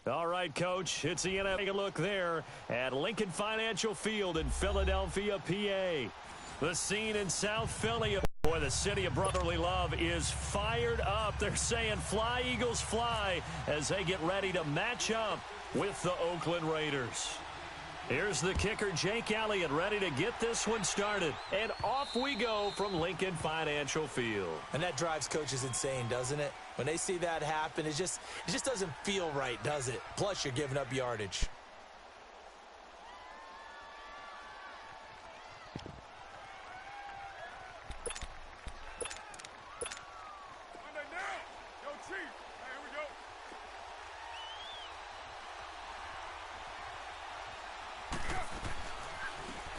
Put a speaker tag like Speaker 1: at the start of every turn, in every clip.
Speaker 1: All right, Coach, it's the NFL. Take a look there at Lincoln Financial Field in Philadelphia, PA. The scene in South Philly. Boy, the city of brotherly love is fired up. They're saying fly, Eagles, fly as they get ready to match up with the Oakland Raiders. Here's the kicker, Jake Elliott, ready to get this one started. And off we go from Lincoln Financial Field.
Speaker 2: And that drives coaches insane, doesn't it? When they see that happen, it just doesn't feel right, does it? Plus, you're giving up yardage.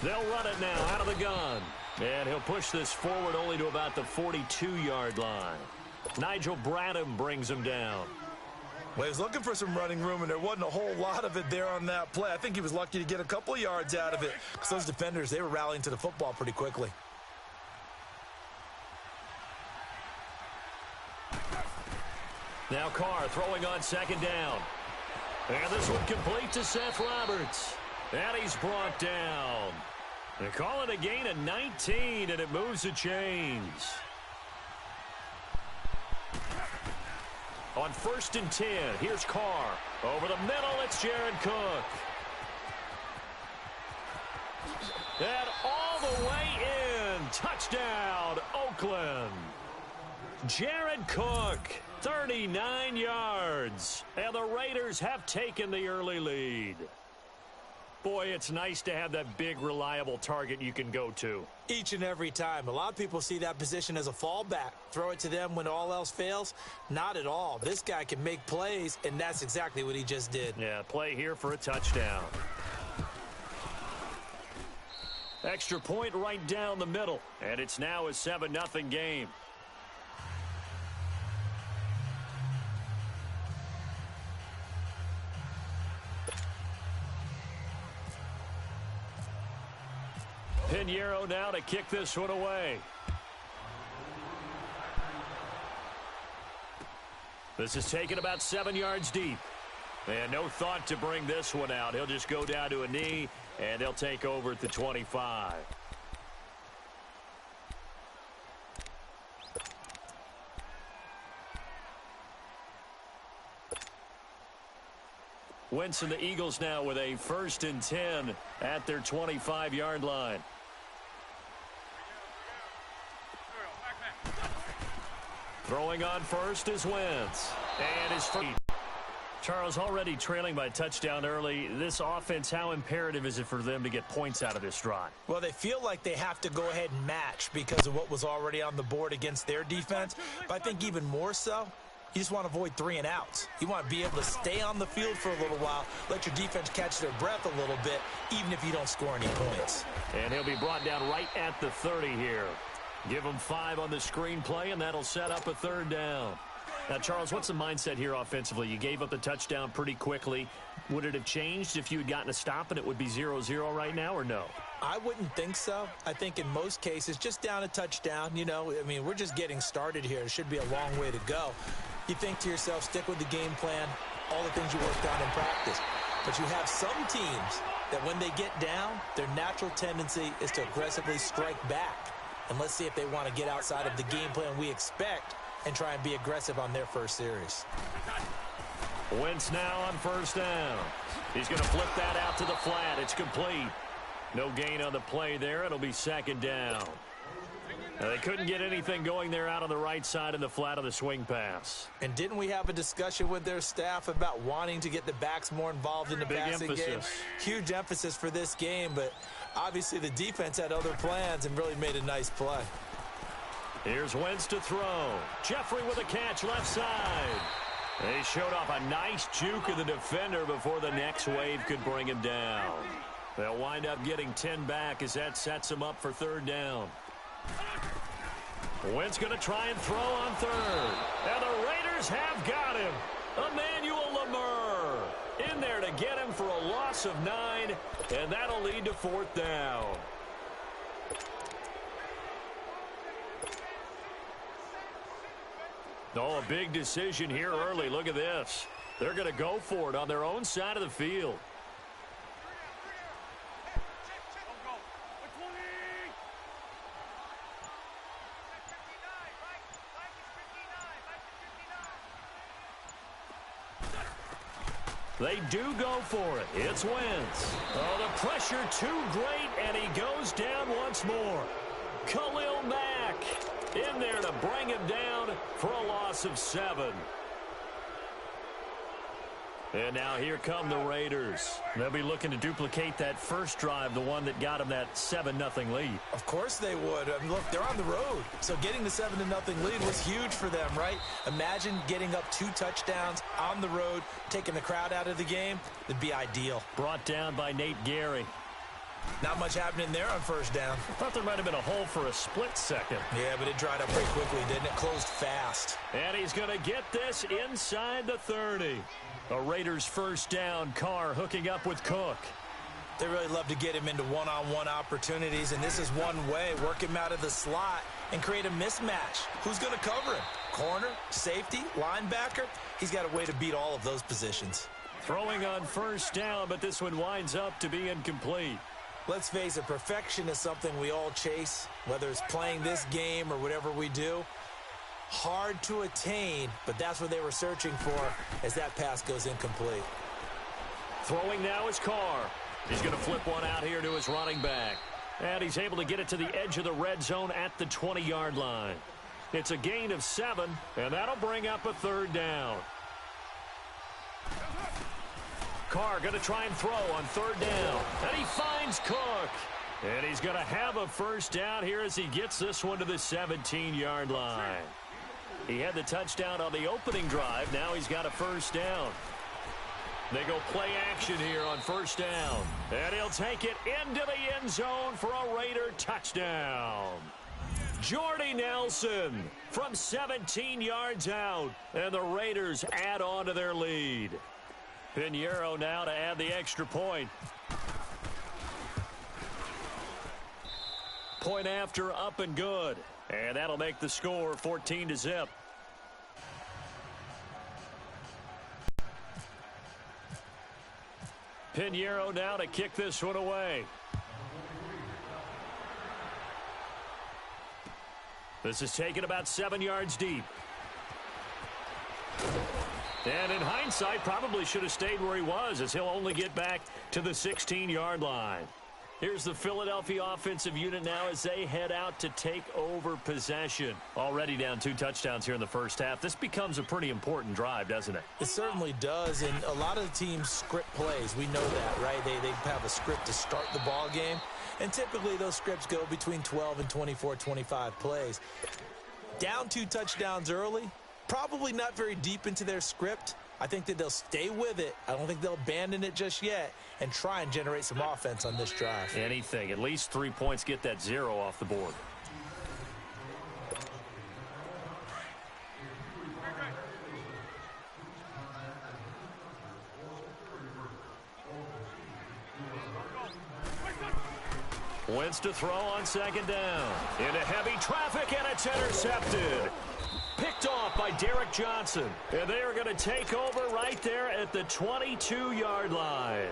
Speaker 1: They'll run it now out of the gun. And he'll push this forward only to about the 42-yard line. Nigel Bradham brings him down.
Speaker 3: Well, he was looking for some running room, and there wasn't a whole lot of it there on that play. I think he was lucky to get a couple yards out of it because those defenders, they were rallying to the football pretty quickly.
Speaker 1: Now Carr throwing on second down. And this one complete to Seth Roberts. And he's brought down. They call it a gain of 19, and it moves the chains. On 1st and 10, here's Carr. Over the middle, it's Jared Cook. And all the way in. Touchdown, Oakland. Jared Cook, 39 yards. And the Raiders have taken the early lead. Boy, it's nice to have that big, reliable target you can go to.
Speaker 2: Each and every time. A lot of people see that position as a fallback. Throw it to them when all else fails. Not at all. This guy can make plays, and that's exactly what he just did.
Speaker 1: Yeah, play here for a touchdown. Extra point right down the middle, and it's now a 7-0 game. Pinheiro now to kick this one away. This is taken about 7 yards deep. And no thought to bring this one out. He'll just go down to a knee, and they'll take over at the 25. Wentz and the Eagles now with a 1st and 10 at their 25-yard line. Throwing on first is Wentz. And his feet. Charles, already trailing by a touchdown early. This offense, how imperative is it for them to get points out of this drive?
Speaker 2: Well, they feel like they have to go ahead and match because of what was already on the board against their defense. But I think even more so, you just want to avoid 3 and outs. You want to be able to stay on the field for a little while, let your defense catch their breath a little bit, even if you don't score any points.
Speaker 1: And he'll be brought down right at the 30 here. Give him 5 on the screenplay, and that'll set up a 3rd down. Now, Charles, what's the mindset here offensively? You gave up the touchdown pretty quickly. Would it have changed if you had gotten a stop and it would be 0-0 right now, or no?
Speaker 2: I wouldn't think so. I think in most cases, just down a touchdown, we're just getting started here. It should be a long way to go. You think to yourself, stick with the game plan, all the things you worked on in practice. But you have some teams that when they get down, their natural tendency is to aggressively strike back. And let's see if they want to get outside of the game plan we expect and try and be aggressive on their first series.
Speaker 1: Wentz now on 1st down. He's going to flip that out to the flat. It's complete. No gain on the play there. It'll be 2nd down. Now, they couldn't get anything going there out on the right side in the flat of the swing pass.
Speaker 2: And didn't we have a discussion with their staff about wanting to get the backs more involved in the passing game? Huge emphasis for this game, but obviously the defense had other plans and really made a nice play.
Speaker 1: Here's Wentz to throw. Jeffrey with a catch left side. They showed off a nice juke of the defender before the next wave could bring him down. They'll wind up getting 10 back as that sets them up for 3rd down. Wentz going to try and throw on 3rd. And the Raiders have got him. Emmanuel Lamar in there to get him for a loss of 9, and that'll lead to 4th down. Oh, a big decision here early. Look at this. They're going to go for it on their own side of the field. They do go for it. It's Wentz. Oh, the pressure too great, and he goes down once more. Khalil Mack in there to bring him down for a loss of 7. And now here come the Raiders. They'll be looking to duplicate that first drive, the one that got them that 7-0 lead.
Speaker 2: Of course they would. I mean, look, they're on the road. So getting the 7-0 lead was huge for them, right? Imagine getting up 2 touchdowns on the road, taking the crowd out of the game. It'd be ideal.
Speaker 1: Brought down by Nate Gary.
Speaker 2: Not much happening there on first down.
Speaker 1: I thought there might have been a hole for a split second.
Speaker 2: Yeah, but it dried up pretty quickly, didn't it? Closed fast.
Speaker 1: And he's going to get this inside the 30. A Raiders first down. Carr hooking up with Cook.
Speaker 2: They really love to get him into one-on-one opportunities, and this is one way. Work him out of the slot and create a mismatch. Who's going to cover him? Corner, safety, linebacker? He's got a way to beat all of those positions.
Speaker 1: Throwing on first down, but this one winds up to be incomplete.
Speaker 2: Let's face it, perfection is something we all chase, whether it's playing this game or whatever we do. Hard to attain, but that's what they were searching for as that pass goes incomplete.
Speaker 1: Throwing now is Carr. He's going to flip one out here to his running back. And he's able to get it to the edge of the red zone at the 20-yard line. It's a gain of 7, and that'll bring up a third down. Carr going to try and throw on third down. And he finds Cook. And he's going to have a first down here as he gets this one to the 17-yard line. He had the touchdown on the opening drive. Now he's got a first down. They go play action here on first down. And he'll take it into the end zone for a Raider touchdown. Jordy Nelson from 17 yards out. And the Raiders add on to their lead. Pinheiro now to add the extra point. Point after, up and good. And that'll make the score 14-0. Pinheiro now to kick this one away. This is taken about 7 yards deep. And in hindsight, probably should have stayed where he was, as he'll only get back to the 16-yard line. Here's the Philadelphia offensive unit now as they head out to take over possession. Already down 2 touchdowns here in the first half. This becomes a pretty important drive, doesn't it?
Speaker 2: It certainly does, and a lot of the teams script plays. We know that, right? They have a script to start the ball game, and typically those scripts go between 12 and 24, 25 plays. Down 2 touchdowns early, probably not very deep into their script. I think that they'll stay with it. I don't think they'll abandon it just yet and try and generate some offense on this drive.
Speaker 1: Anything. At least 3 points, get that 0 off the board. Wentz to throw on second down. Into heavy traffic, and it's intercepted. Picked off by Derek Johnson. And they are going to take over right there at the 22-yard line.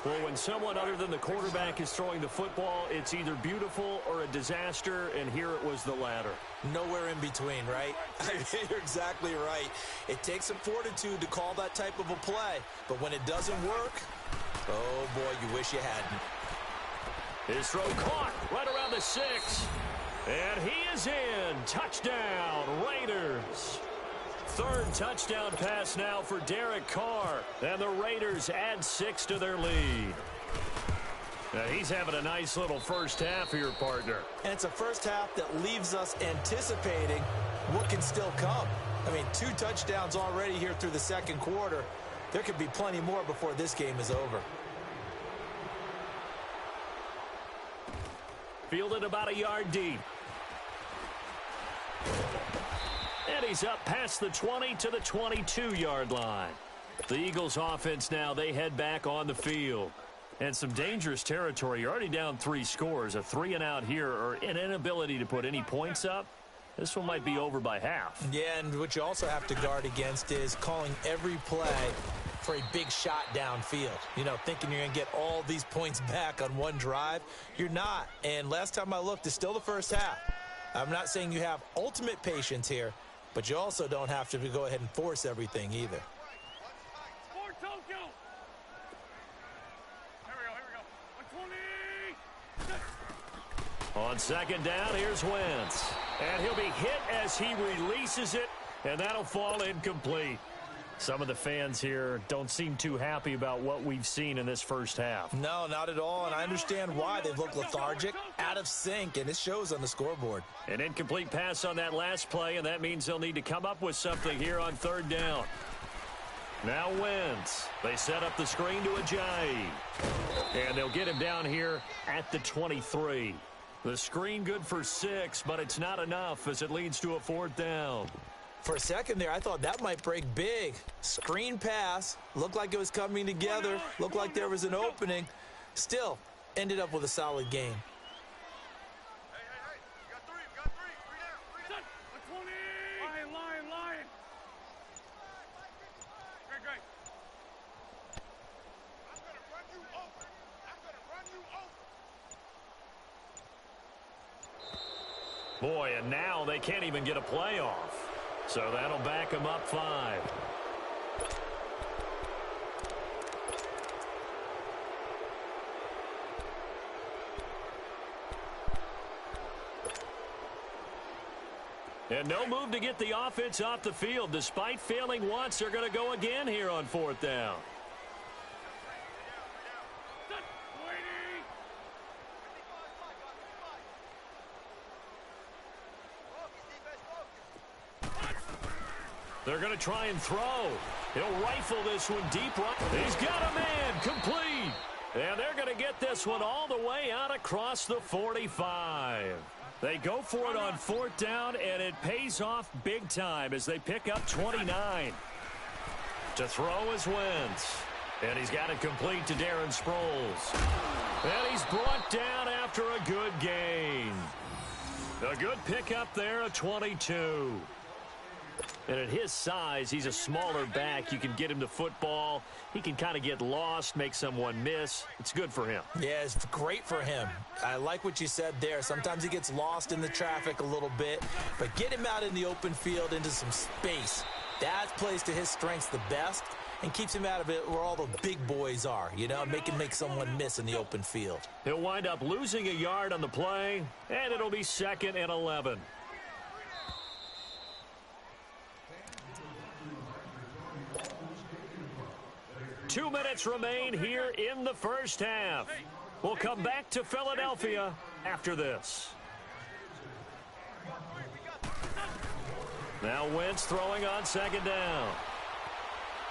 Speaker 1: Well, when someone other than the quarterback is throwing the football, it's either beautiful or a disaster, and here it was the latter.
Speaker 2: Nowhere in between, right? You're exactly right. It takes some fortitude to call that type of a play, but when it doesn't work, oh boy, you wish you hadn't.
Speaker 1: His throw caught right around the 6. And he is in. Touchdown, Raiders. Third touchdown pass now for Derek Carr. And the Raiders add 6 to their lead. Now he's having a nice little first half here, partner.
Speaker 2: And it's a first half that leaves us anticipating what can still come. I mean, 2 touchdowns already here through the second quarter. There could be plenty more before this game is over.
Speaker 1: Fielded about a yard deep. And he's up past the 20 to the 22-yard line. The Eagles offense now, they head back on the field. And some dangerous territory. You're already down 3 scores. A 3-and-out here, or an inability to put any points up. this one might be over by half.
Speaker 2: Yeah, and what you also have to guard against is calling every play for a big shot downfield. You know, thinking you're going to get all these points back on one drive. You're not. And last time I looked, it's still the first half. I'm not saying you have ultimate patience here, but you also don't have to go ahead and force everything either.
Speaker 1: On second down, here's Wentz. And he'll be hit as he releases it, and that'll fall incomplete. Some of the fans here don't seem too happy about what we've seen in this first half.
Speaker 2: No, not at all, and I understand why. They've looked lethargic, out of sync, and it shows on the scoreboard.
Speaker 1: An incomplete pass on that last play, and that means they'll need to come up with something here on third down. Now Wentz. They set up the screen to Ajayi. And they'll get him down here at the 23. The screen good for 6, but it's not enough as it leads to a fourth down.
Speaker 2: For a second there, I thought that might break big. Screen pass. Looked like it was coming together. Looked like there was an opening. Still, ended up with a solid game.
Speaker 1: Boy, and now they can't even get a play off. So that'll back them up 5. And no move to get the offense off the field. Despite failing once, they're going to go again here on fourth down. They're going to try and throw. He'll rifle this one deep right. He's got a man complete. And they're going to get this one all the way out across the 45. They go for it on fourth down, and it pays off big time as they pick up 29. To throw is Wentz. And he's got it complete to Darren Sproles. And he's brought down after a good gain. A good pickup there at 22. And at his size, he's a smaller back. You can get him the football. He can kind of get lost, make someone miss. It's good for him.
Speaker 2: Yeah, it's great for him. I like what you said there. Sometimes he gets lost in the traffic a little bit, but get him out in the open field into some space. That plays to his strengths the best and keeps him out of it where all the big boys are, you know, make him make someone miss in the open field.
Speaker 1: He'll wind up losing a yard on the play, and it'll be 2nd and 11. Two minutes remain here in the first half. We'll come back to Philadelphia after this. Now Wentz throwing on second down.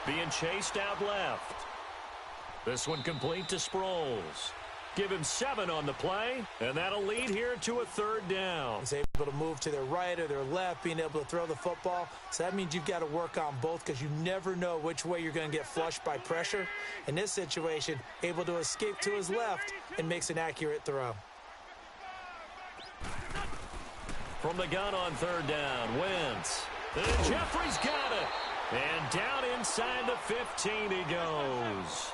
Speaker 1: Being chased out left. This one complete to Sproles. Give him 7 on the play, and that'll lead here to a third down.
Speaker 2: He's able to move to their right or their left, being able to throw the football. So that means you've got to work on both because you never know which way you're going to get flushed by pressure. In this situation, able to escape to his left and makes an accurate throw.
Speaker 1: From the gun on third down, Wentz. And Jeffrey's got it. And down inside the 15 he goes.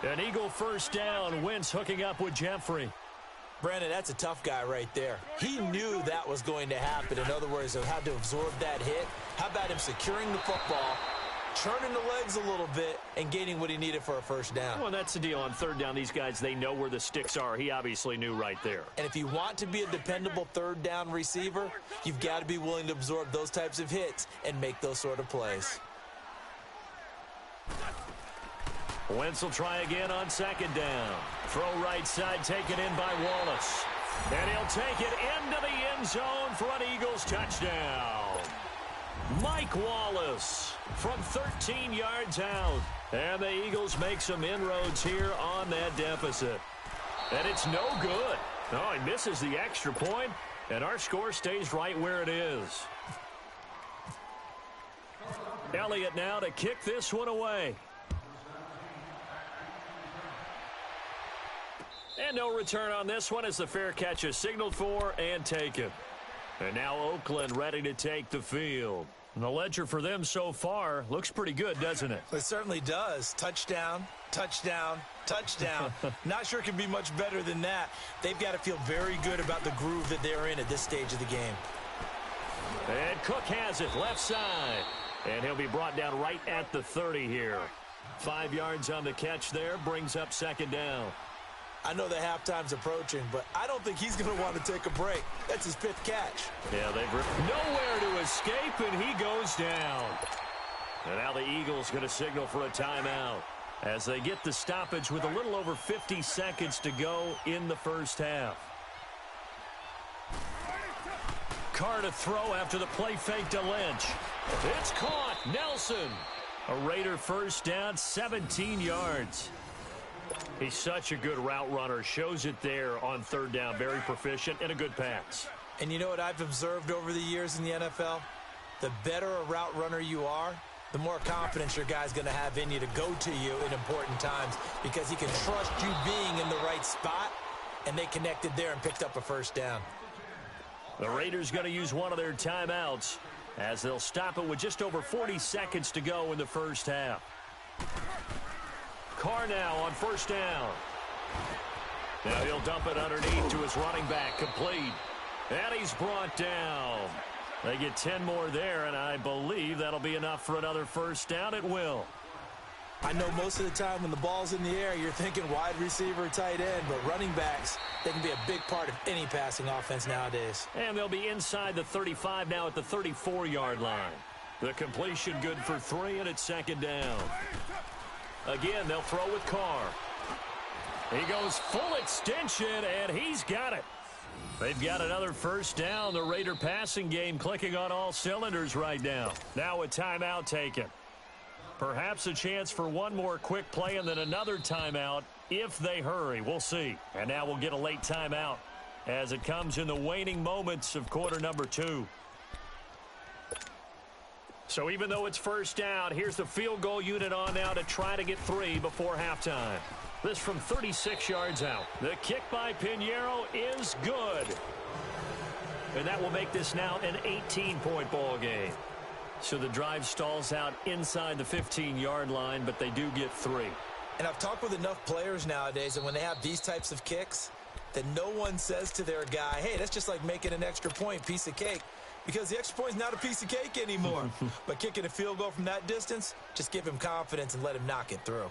Speaker 1: An Eagle first down. Wentz hooking up with Jeffrey.
Speaker 2: Brandon, that's a tough guy right there. He knew that was going to happen. In other words, he had to absorb that hit. How about him securing the football, turning the legs a little bit, and gaining what he needed for a first down?
Speaker 1: Well, that's the deal on third down. These guys, they know where the sticks are. He obviously knew right there.
Speaker 2: And if you want to be a dependable third down receiver, you've got to be willing to absorb those types of hits and make those sort of plays.
Speaker 1: Wentz will try again on second down. Throw right side taken in by Wallace. And he'll take it into the end zone for an Eagles touchdown. Mike Wallace from 13 yards out. And the Eagles make some inroads here on that deficit. And it's no good. Oh, he misses the extra point, and our score stays right where it is. Elliott now to kick this one away. And no return on this one as the fair catch is signaled for and taken. And now Oakland ready to take the field. And the ledger for them so far looks pretty good, doesn't it?
Speaker 2: It certainly does. Touchdown, touchdown, touchdown. Not sure it can be much better than that. They've got to feel very good about the groove that they're in at this stage of the game.
Speaker 1: And Cook has it left side. And he'll be brought down right at the 30 here. 5 yards on the catch there, brings up second down.
Speaker 2: I know the halftime's approaching, but I don't think he's going to want to take a break. That's his 5th catch.
Speaker 1: Yeah, they've nowhere to escape, and he goes down. And now the Eagles going to signal for a timeout as they get the stoppage with a little over 50 seconds to go in the first half. Carr to throw after the play fake to Lynch. It's caught. Nelson. A Raider first down, 17 yards. He's such a good route runner. Shows it there on third down. Very proficient and a good pass.
Speaker 2: And you know what I've observed over the years in the NFL? The better a route runner you are, the more confidence your guy's going to have in you to go to you in important times because he can trust you being in the right spot, and they connected there and picked up a first down.
Speaker 1: The Raiders going to use one of their timeouts as they'll stop it with just over 40 seconds to go in the first half. Carr now on first down. Now he'll dump it underneath to his running back, complete. And he's brought down. They get 10 more there, and I believe that'll be enough for another first down. It will.
Speaker 2: I know most of the time when the ball's in the air, you're thinking wide receiver, tight end, but running backs, they can be a big part of any passing offense nowadays.
Speaker 1: And they'll be inside the 35 now at the 34-yard line. The completion good for 3, and it's second down. Again, they'll throw with Carr. He goes full extension, and he's got it. They've got another first down. The Raider passing game clicking on all cylinders right now. Now a timeout taken. Perhaps a chance for one more quick play and then another timeout if they hurry. We'll see. And now we'll get a late timeout as it comes in the waning moments of quarter number 2. So even though it's first down, here's the field goal unit on now to try to get 3 before halftime. This from 36 yards out. The kick by Pinheiro is good. And that will make this now an 18-point ball game. So the drive stalls out inside the 15-yard line, but they do get 3.
Speaker 2: And I've talked with enough players nowadays, and when they have these types of kicks, that no one says to their guy, hey, that's just like making an extra point, piece of cake. Because the extra point is not a piece of cake anymore. But kicking a field goal from that distance, just give him confidence and let him knock it through.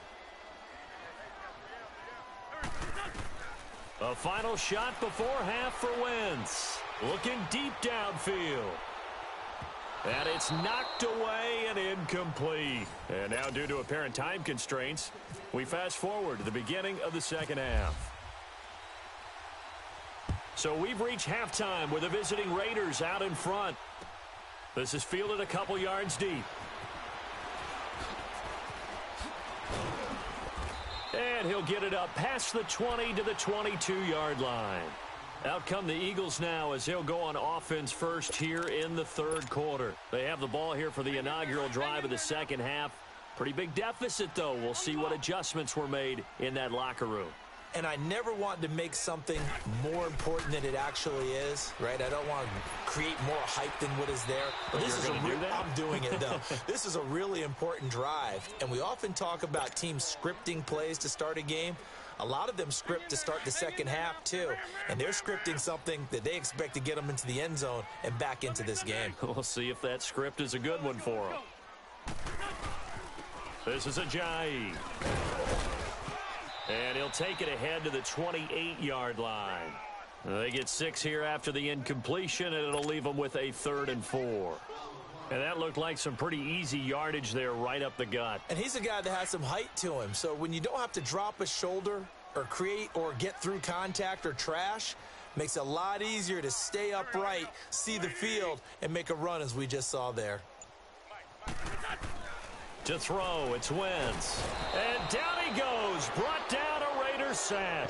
Speaker 1: A final shot before half for Wentz. Looking deep downfield. And it's knocked away and incomplete. And now due to apparent time constraints, we fast forward to the beginning of the second half. So we've reached halftime with the visiting Raiders out in front. This is fielded a couple yards deep. And he'll get it up past the 20 to the 22-yard line. Out come the Eagles now as they'll go on offense first here in the third quarter. They have the ball here for the inaugural drive of the second half. Pretty big deficit, though. We'll see what adjustments were made in that locker room.
Speaker 2: And I never want to make something more important than it actually is, right? I don't want to create more hype than what is there. But this is I'm doing it, though. This is a really important drive. And we often talk about teams scripting plays to start a game. A lot of them script to start the second half, too. And they're scripting something that they expect to get them into the end zone and back into this game.
Speaker 1: We'll see if that script is a good one for them. This is Ajayi. And he'll take it ahead to the 28-yard line. They get 6 here after the incompletion, and it'll leave them with a 3rd and 4. And that looked like some pretty easy yardage there right up the gut.
Speaker 2: And he's a guy that has some height to him. So when you don't have to drop a shoulder or create or get through contact or trash, makes it a lot easier to stay upright, see the field, and make a run as we just saw there.
Speaker 1: To throw, it's Wentz. And down he goes. Brought down a Raider sack.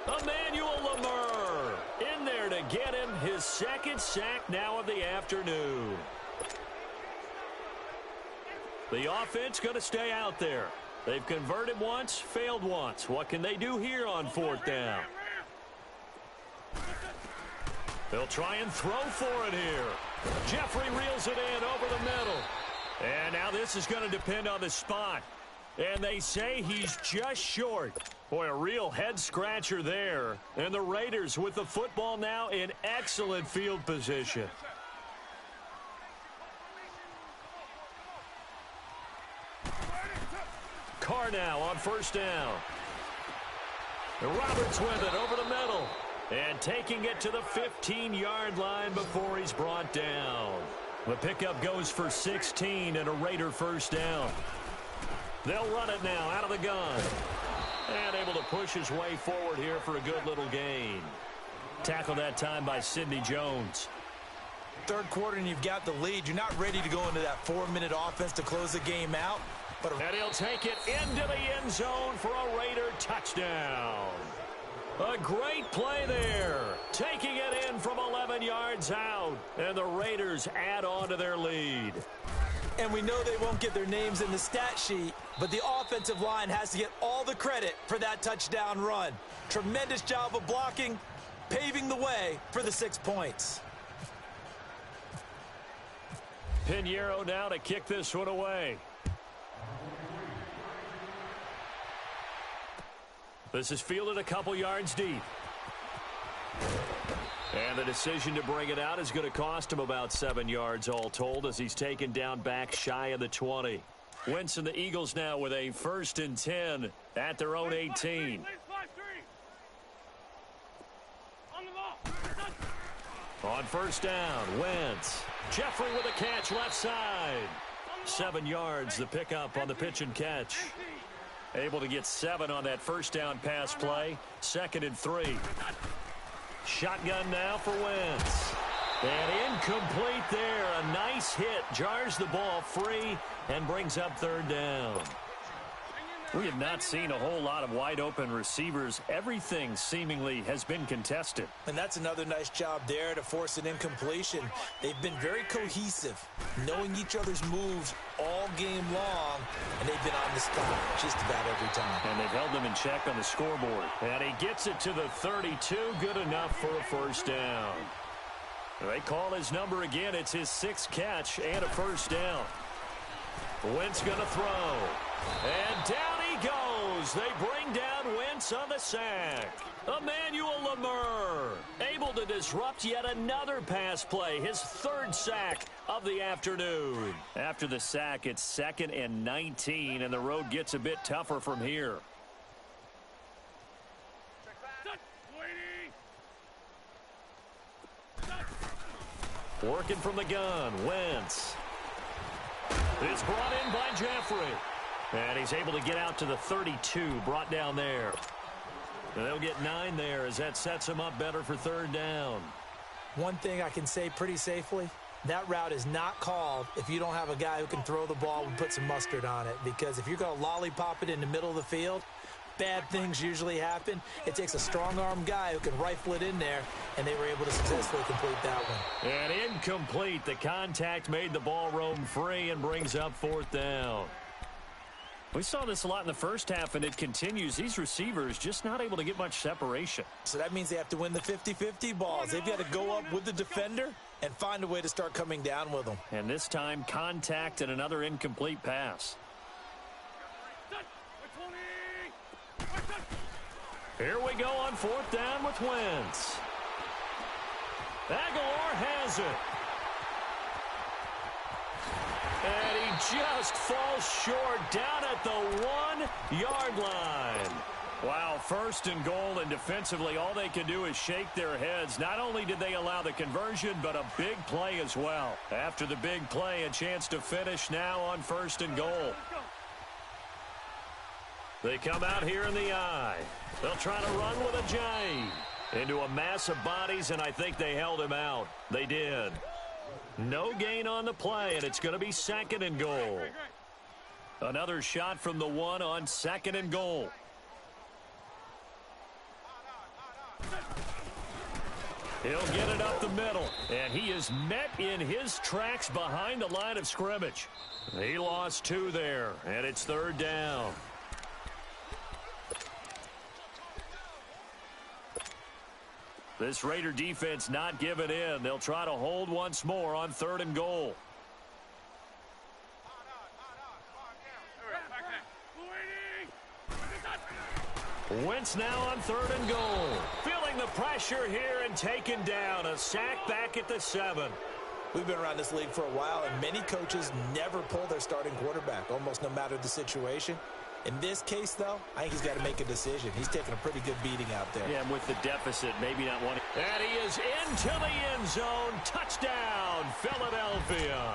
Speaker 1: Emmanuel Lamar in there to get him his 2nd sack now of the afternoon. The offense going to stay out there. They've converted once, failed once. What can they do here on 4th down? They'll try and throw for it here. Jeffrey reels it in over the middle. And now this is going to depend on the spot. And they say he's just short. Boy, a real head-scratcher there. And the Raiders with the football now in excellent field position. Carr now on first down. And Roberts with it over the middle. And taking it to the 15-yard line before he's brought down. The pickup goes for 16 and a Raider first down. They'll run it now out of the gun. And able to push his way forward here for a good little gain. Tackled that time by Sidney Jones.
Speaker 2: Third quarter and you've got the lead. You're not ready to go into that 4-minute offense to close the game out.
Speaker 1: And he'll take it into the end zone for a Raider touchdown. A great play there. Taking it in from 11 yards out. And the Raiders add on to their lead.
Speaker 2: And we know they won't get their names in the stat sheet, but the offensive line has to get all the credit for that touchdown run. Tremendous job of blocking, paving the way for the 6 points.
Speaker 1: Pinheiro now to kick this one away. This is fielded a couple yards deep. And the decision to bring it out is going to cost him about 7 yards all told as he's taken down back shy of the 20. Wentz and the Eagles now with a 1st and 10 at their own 18. On first down, Wentz. Jeffrey with a catch left side. 7 yards, the pickup on the pitch and catch. Able to get 7 on that first down pass play. 2nd and 3. Shotgun now for Wentz. And incomplete there. A nice hit. Jars the ball free and brings up 3rd down. We have not seen a whole lot of wide open receivers. Everything seemingly has been contested.
Speaker 2: And that's another nice job there to force an incompletion. They've been very cohesive, knowing each other's moves all game long, and they've been on the spot just about every time.
Speaker 1: And they've held them in check on the scoreboard. And he gets it to the 32. Good enough for a first down. They call his number again. It's his 6th catch and a first down. Wentz going to throw. And down he goes. They bring down Wentz on the sack. Emmanuel Lamur able to disrupt yet another pass play. His 3rd sack of the afternoon. After the sack, it's 2nd and 19, and the road gets a bit tougher from here. Working from the gun, Wentz. It's brought in by Jeffrey. And he's able to get out to the 32, brought down there. And they'll get 9 there as that sets him up better for 3rd down.
Speaker 2: One thing I can say pretty safely, that route is not called if you don't have a guy who can throw the ball and put some mustard on it. Because if you're going to lollipop it in the middle of the field, bad things usually happen. It takes a strong-arm guy who can rifle it in there, and they were able to successfully complete that one.
Speaker 1: And incomplete. The contact made the ball roam free and brings up 4th down. We saw this a lot in the first half, and it continues. These receivers just not able to get much separation.
Speaker 2: So that means they have to win the 50-50 balls. They've got to go up with the defender and find a way to start coming down with them.
Speaker 1: And this time, contact and another incomplete pass. Here we go on 4th down with Wentz. Aguilar has it. And he just falls short down at the 1-yard line. Wow, 1st and goal, and defensively all they can do is shake their heads. Not only did they allow the conversion, but a big play as well. After the big play, a chance to finish now on 1st and goal. They come out here in the I. They'll try to run with a J into a mass of bodies, and I think they held him out. They did. No gain on the play, and it's going to be 2nd and goal. Another shot from the 1 on 2nd and goal. He'll get it up the middle, and he is met in his tracks behind the line of scrimmage. He lost 2 there, and it's 3rd down. This Raider defense not giving in. They'll try to hold once more on 3rd and goal. Wentz now on 3rd and goal. Feeling the pressure here and taken down. A sack back at the 7.
Speaker 2: We've been around this league for a while, and many coaches never pull their starting quarterback, almost no matter the situation. In this case, though, I think he's got to make a decision. He's taking a pretty good beating out there.
Speaker 1: Yeah, and with the deficit, maybe not wanting. And he is into the end zone. Touchdown, Philadelphia.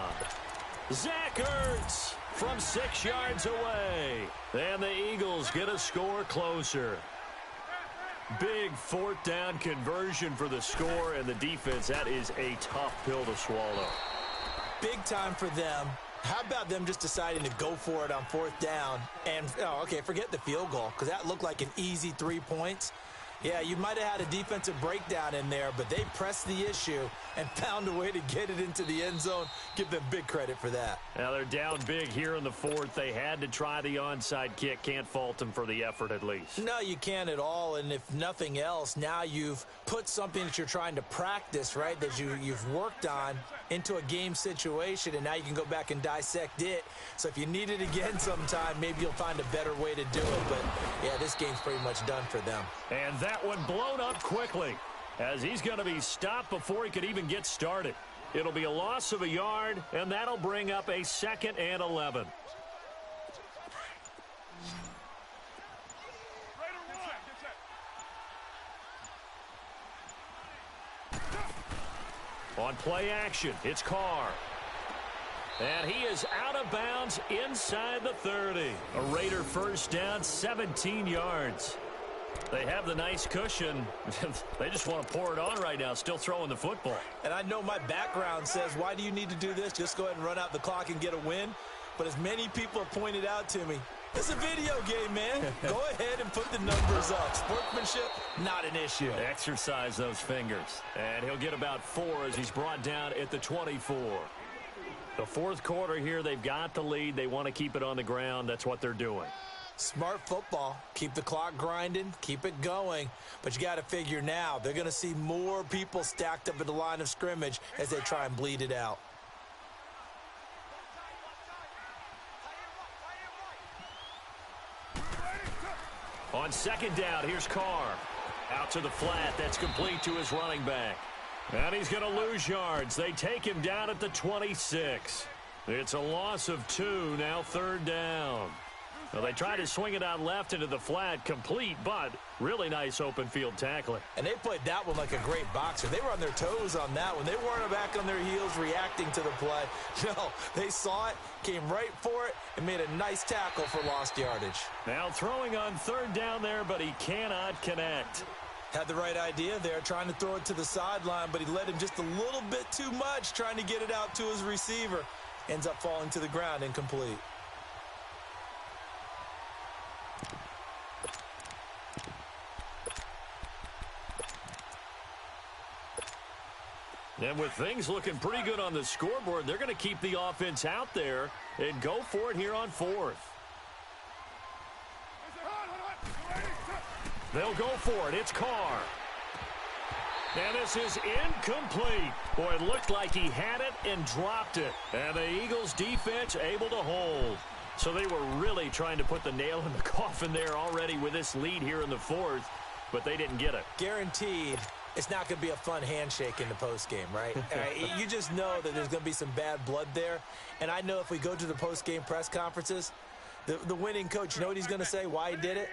Speaker 1: Zach Ertz from 6 yards away. And the Eagles get a score closer. Big 4th down conversion for the score, and the defense, that is a tough pill to swallow.
Speaker 2: Big time for them. How about them just deciding to go for it on 4th down? And, okay, forget the field goal, because that looked like an easy 3 points. Yeah, you might have had a defensive breakdown in there, but they pressed the issue and found a way to get it into the end zone. Give them big credit for that.
Speaker 1: Now they're down big here in the 4th. They had to try the onside kick. Can't fault them for the effort at least.
Speaker 2: No, you can't at all. And if nothing else, now you've put something that you're trying to practice, right, that you've worked on into a game situation, and now you can go back and dissect it. So if you need it again sometime, maybe you'll find a better way to do it. But, yeah, this game's pretty much done for them.
Speaker 1: And that one blown up quickly as he's going to be stopped before he could even get started. It'll be a loss of a yard, and that'll bring up a 2nd and 11. On play action, it's Carr. And he is out of bounds inside the 30. A Raider 1st down, 17 yards. They have the nice cushion. They just want to pour it on right now, still throwing the football.
Speaker 2: And I know my background says, why do you need to do this? Just go ahead and run out the clock and get a win. But as many people have pointed out to me, it's a video game, man. Go ahead and put the numbers up. Sportsmanship, not an issue.
Speaker 1: Exercise those fingers. And he'll get about 4 as he's brought down at the 24. The 4th quarter here, they've got the lead. They want to keep it on the ground. That's what they're doing.
Speaker 2: Smart football. Keep the clock grinding. Keep it going. But you got to figure now, they're going to see more people stacked up at the line of scrimmage as they try and bleed it out.
Speaker 1: On 2nd down, here's Carr. Out to the flat. That's complete to his running back. And he's going to lose yards. They take him down at the 26. It's a loss of 2, now 3rd down. Well, they tried to swing it out left into the flat, complete, but really nice open field tackling.
Speaker 2: And they played that one like a great boxer. They were on their toes on that one. They weren't back on their heels reacting to the play. No, they saw it, came right for it, and made a nice tackle for lost yardage.
Speaker 1: Now throwing on 3rd down there, but he cannot connect.
Speaker 2: Had the right idea there, trying to throw it to the sideline, but he led him just a little bit too much, trying to get it out to his receiver. Ends up falling to the ground, incomplete.
Speaker 1: And with things looking pretty good on the scoreboard, they're going to keep the offense out there and go for it here on 4th. They'll go for it. It's Carr. And this is incomplete. Boy, it looked like he had it and dropped it. And the Eagles defense able to hold. So they were really trying to put the nail in the coffin there already with this lead here in the 4th, but they didn't get it.
Speaker 2: Guaranteed. It's not going to be a fun handshake in the postgame, right? You just know that there's going to be some bad blood there. And I know if we go to the postgame press conferences, the winning coach, you know what he's going to say, why he did it?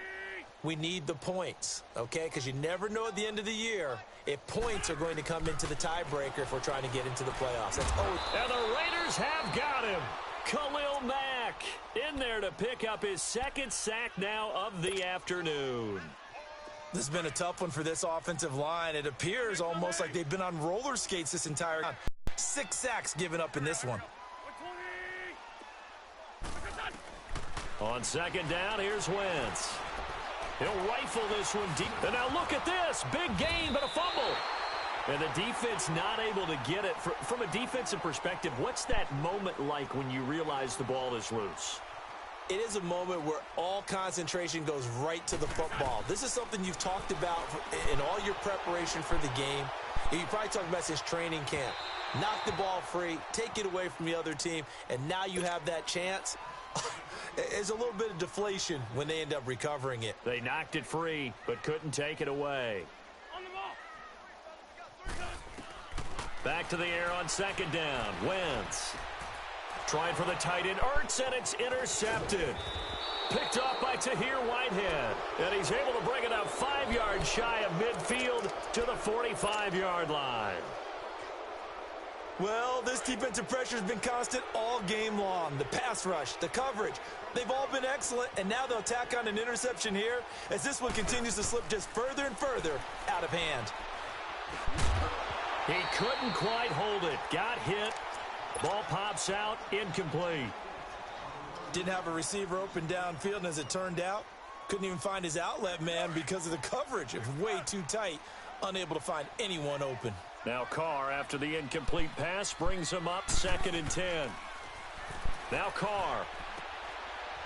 Speaker 2: We need the points, okay? Because you never know at the end of the year if points are going to come into the tiebreaker if we're trying to get into the playoffs. That's always...
Speaker 1: And the Raiders have got him. Khalil Mack in there to pick up his 2nd sack now of the afternoon.
Speaker 2: This has been a tough one for this offensive line. It appears almost like they've been on roller skates this entire time. 6 sacks given up in this one.
Speaker 1: On 2nd down, here's Wentz. He'll rifle this one deep. And now look at this. Big gain, but a fumble. And the defense not able to get it. From a defensive perspective, what's that moment like when you realize the ball is loose?
Speaker 2: it is a moment where all concentration goes right to the football. This is something you've talked about in all your preparation for the game. You probably talked about since training camp. Knock the ball free, take it away from the other team, and now you have that chance. There's a little bit of deflation when they end up recovering it.
Speaker 1: They knocked it free, but couldn't take it away. Back to the air on second down. Wentz trying for the tight end. Ertz, and it's intercepted. Picked off by Tahir Whitehead. And he's able to bring it up 5 yards shy of midfield to the 45-yard line.
Speaker 3: Well, this defensive pressure has been constant all game long. The pass rush, the coverage, they've all been excellent, and now they'll tack on an interception here as this one continues to slip just further and further out of hand.
Speaker 1: He couldn't quite hold it. Got hit. Ball pops out. Incomplete.
Speaker 3: Didn't have a receiver open downfield, and as it turned out, couldn't even find his outlet man because of the coverage. It was way too tight. Unable to find anyone open.
Speaker 1: Now Carr, after the incomplete pass, brings him up 2nd and 10. Now Carr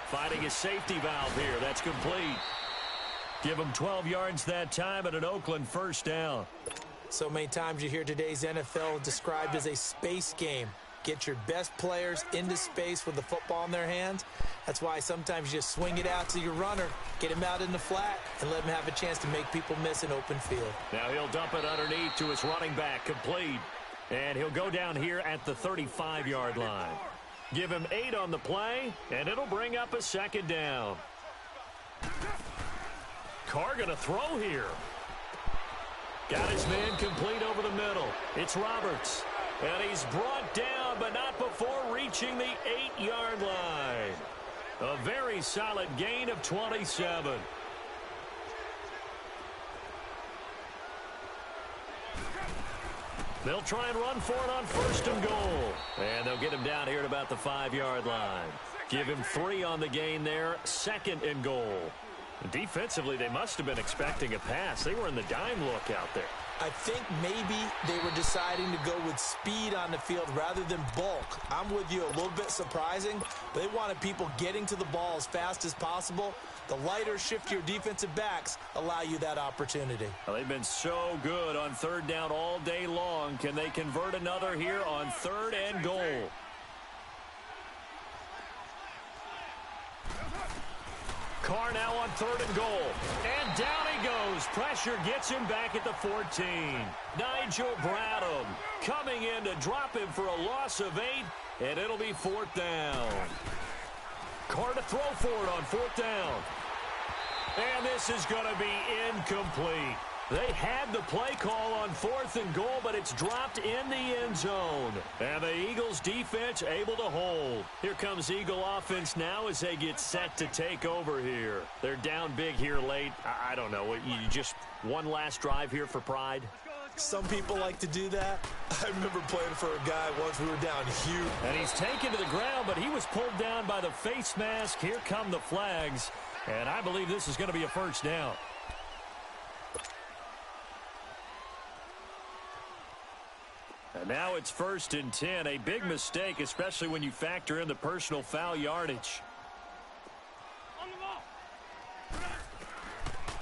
Speaker 1: finding his safety valve here. That's complete. Give him 12 yards that time and an Oakland first down.
Speaker 2: So many times you hear today's NFL described as a space game. Get your best players into space with the football in their hands. That's why sometimes you just swing it out to your runner, get him out in the flat, and let him have a chance to make people miss an open field.
Speaker 1: Now he'll dump it underneath to his running back, complete. And he'll go down here at the 35-yard line. Give him 8 on the play, and it'll bring up a 2nd down. Carr going to throw here. Got his man complete over the middle. It's Roberts. And he's brought down, but not before reaching the 8-yard line. A very solid gain of 27. They'll try and run for it on 1st and goal. And they'll get him down here at about the 5-yard line. Give him 3 on the gain there. 2nd and goal. Defensively, they must have been expecting a pass. They were in the dime look out there.
Speaker 2: I think maybe they were deciding to go with speed on the field rather than bulk. I'm with you, a little bit surprising. They wanted people getting to the ball as fast as possible. The lighter, shiftier defensive backs allow you that opportunity.
Speaker 1: Well, they've been so good on 3rd down all day long. Can they convert another here on 3rd and goal? Carr now on 3rd and goal. And down he goes. Pressure gets him back at the 14. Nigel Bradham coming in to drop him for a loss of 8, and it'll be 4th down. Carr to throw for it on 4th down. And this is going to be incomplete. They had the play call on 4th and goal, but it's dropped in the end zone. And the Eagles defense able to hold. Here comes Eagle offense now as they get set to take over here. They're down big here late. I don't know. You just one last drive here for pride?
Speaker 3: Some people like to do that. I remember playing for a guy once. We were down huge.
Speaker 1: And he's taken to the ground, but he was pulled down by the face mask. Here come the flags. And I believe this is going to be a first down. And now it's 1st and 10. A big mistake, especially when you factor in the personal foul yardage.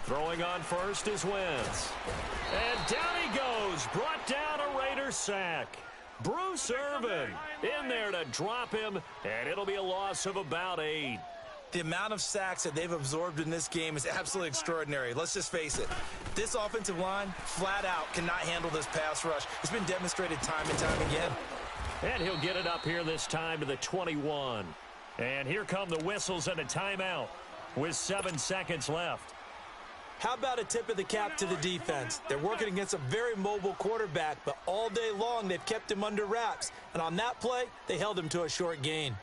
Speaker 1: Throwing on 1st is Wentz. And down he goes. Brought down a Raider sack. Bruce Irvin in there to drop him, and it'll be a loss of about 8.
Speaker 3: The amount of sacks that they've absorbed in this game is absolutely extraordinary. Let's just face it. This offensive line, flat out, cannot handle this pass rush. It's been demonstrated time and time again.
Speaker 1: And he'll get it up here this time to the 21. And here come the whistles and a timeout with 7 seconds left.
Speaker 2: How about a tip of the cap to the defense? They're working against a very mobile quarterback, but all day long they've kept him under wraps. And on that play, they held him to a short gain.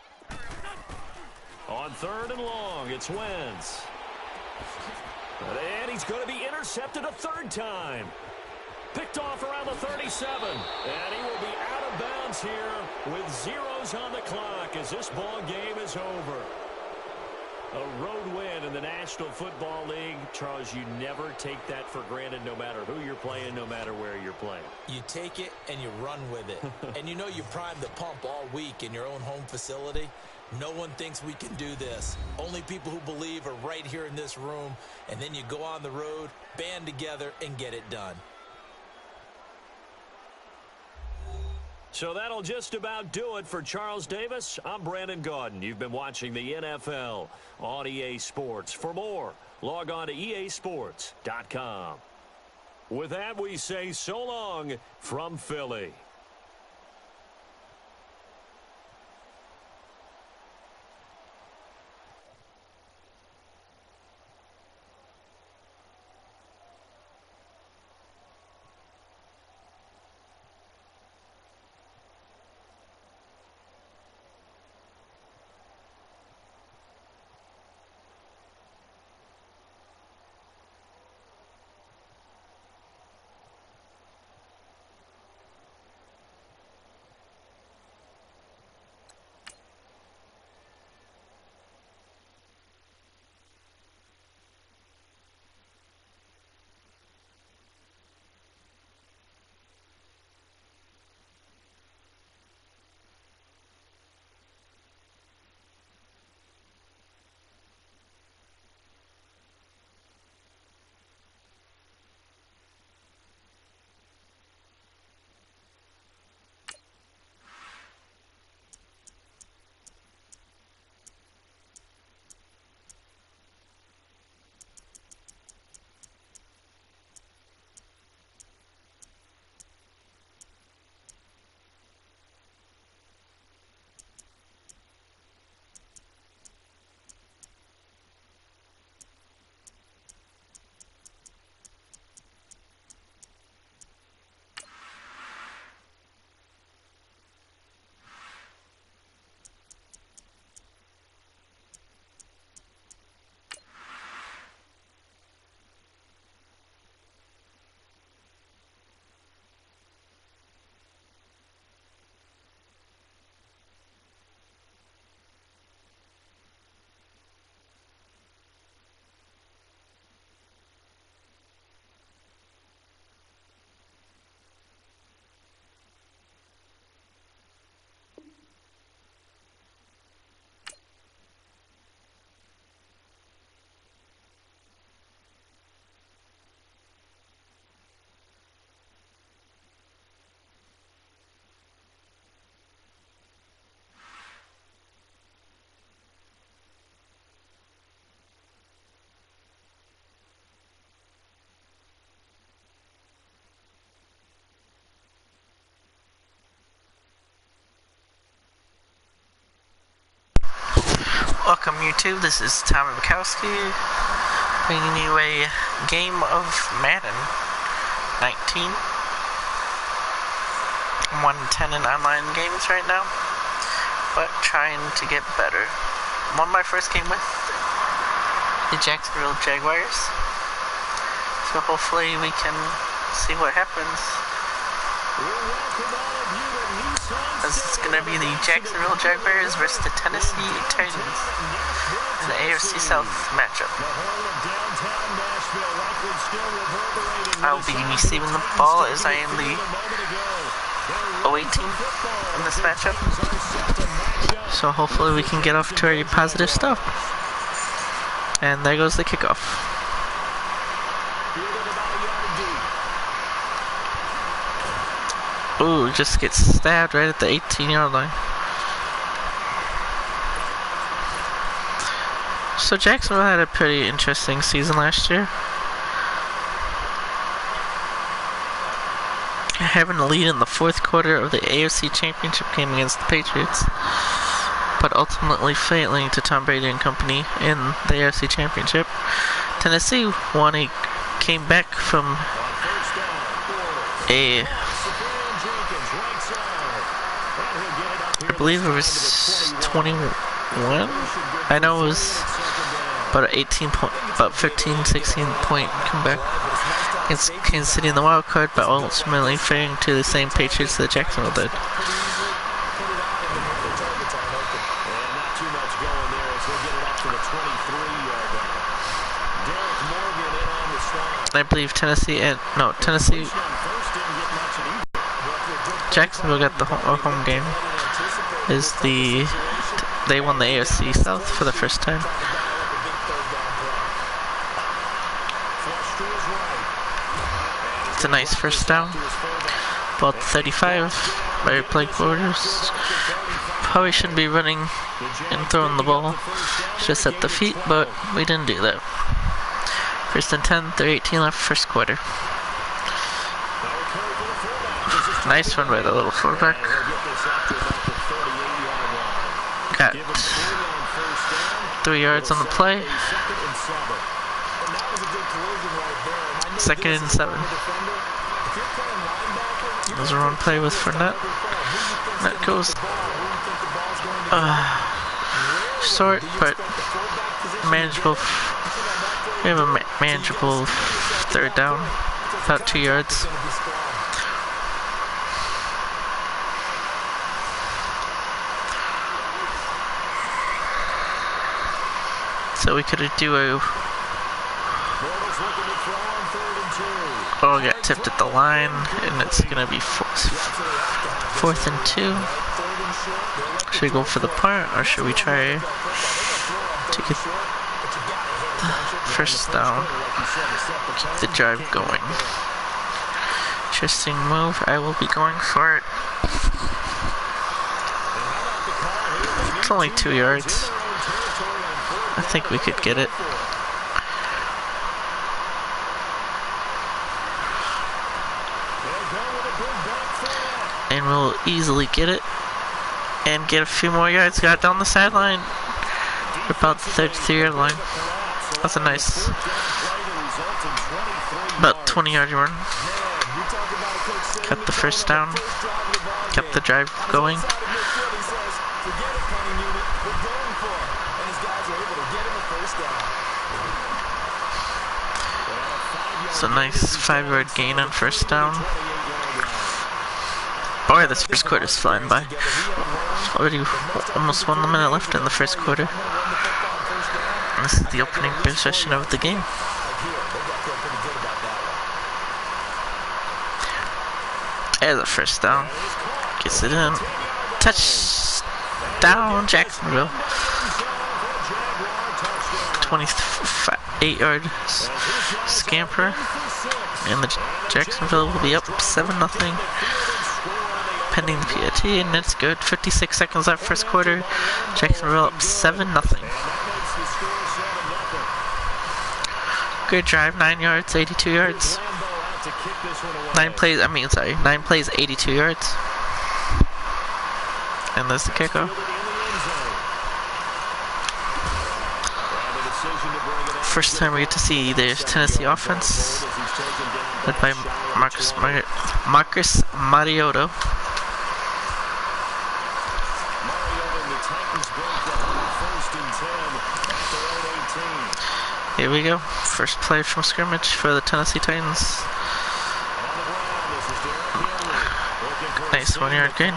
Speaker 1: On 3rd and long, it's Wentz. And he's going to be intercepted a 3rd time. Picked off around the 37. And he will be out of bounds here with zeros on the clock as this ball game is over. A road win in the National Football League. Charles, you never take that for granted no matter who you're playing, no matter where you're playing.
Speaker 2: You take it and you run with it. And you know you primed the pump all week in your own home facility. No one thinks we can do this. Only people who believe are right here in this room. And then you go on the road, band together, and get it done.
Speaker 1: So that'll just about do it for Charles Davis. I'm Brandon Gaudin. You've been watching the NFL on EA Sports. For more, log on to easports.com. With that, we say so long from Philly.
Speaker 4: Welcome YouTube, this is Tommy Bukowski, bringing you a game of Madden 19. I'm 1-10 in online games right now, but trying to get better. Won my first game with the Jacksonville Jaguars, so hopefully we can see what happens. This is going to be the Jacksonville Jaguars versus the Tennessee Titans in the AFC South matchup. I will be receiving the ball as I am the away team in this matchup. So hopefully we can get off to a positive start. And there goes the kickoff. Ooh, just gets stabbed right at the 18-yard line. So Jacksonville had a pretty interesting season last year. Having a lead in the fourth quarter of the AFC Championship game against the Patriots, but ultimately failing to Tom Brady and company in the AFC Championship. Tennessee came back from I believe it was 21. I know it was about 15, 16 point comeback against Kansas City in the wild card, but ultimately failing to the same Patriots that Jacksonville did. I believe Jacksonville got the home game. Is the They won the AFC South for the first time. It's a nice first down. About 35 by play quarters. Probably shouldn't be running and throwing the ball just at the feet, but we didn't do that. First and 10, 3:18 left, first quarter. Nice run by the little fullback. Got 3 yards on the play. Second and 7. There's a run play with Fournette. That goes short, but manageable. We have a manageable third down, about 2 yards. So we could do a... Oh, got tipped at the line, and it's going to be 4th and 2. Should we go for the punt, or should we try to get the first down, keep the drive going? Interesting move. I will be going for it. It's only 2 yards. I think we could get it. And we'll easily get it. And get a few more yards. Got down the sideline. About the 33-yard line. That's a nice, about 20-yard run. Got the first down. Kept the drive going. So nice 5-yard gain on first down. Boy, this first quarter is flying by. Already almost 1 minute left in the first quarter. And this is the opening possession of the game. There's a first down. Gets it in. Touchdown, Jacksonville. 28-yard scamper. And the Jacksonville will be up 7-0. Pending the PAT, and it's good. 56 seconds left, first quarter. Jacksonville up 7-0. Good drive, 9 yards, 82 yards. 9 plays, 82 yards. And there's the kickoff. First time we get to see the Tennessee offense, led by Marcus Mariota. Here we go. First play from scrimmage for the Tennessee Titans. Nice 1-yard gain.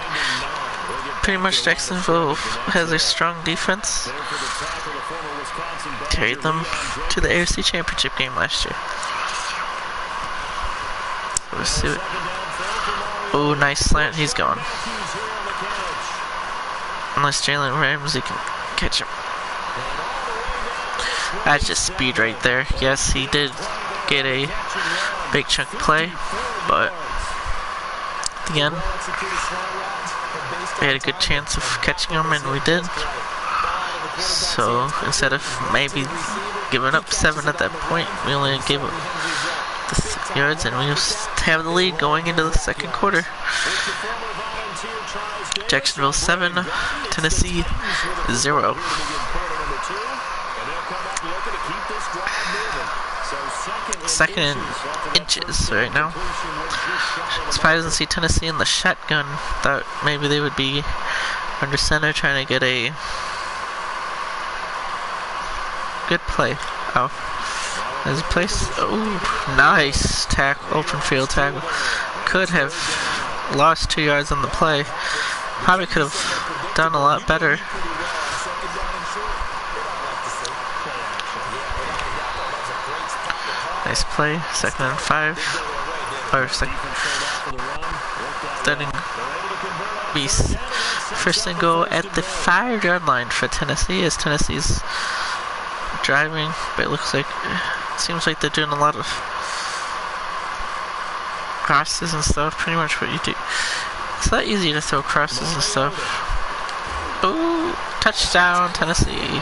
Speaker 4: Pretty much Jacksonville has a strong defense. Carried them to the AFC Championship game last year. Let's see it. Oh, nice slant. He's gone. Unless Jalen Ramsey can catch him. That's just speed right there. Yes, he did get a big chunk play, but at the end, we had a good chance of catching him, and we did. So instead of maybe giving up 7 at that point, we only gave up the 6 yards, and we just have the lead going into the second quarter. Jacksonville 7, Tennessee 0. Second in inches right now. Surprised to see Tennessee in the shotgun. Thought maybe they would be under center trying to get a good play. Oh, there's a place. Oh, nice tackle, open field tackle. Could have lost 2 yards on the play. Probably could have done a lot better. Nice play, 2nd and 5. or second. That'll be first and goal at the 5-yard line for Tennessee, as Tennessee's driving, but it looks like, seems like they're doing a lot of crosses and stuff, pretty much what you do. It's not easy to throw crosses and stuff. Ooh, touchdown, Tennessee.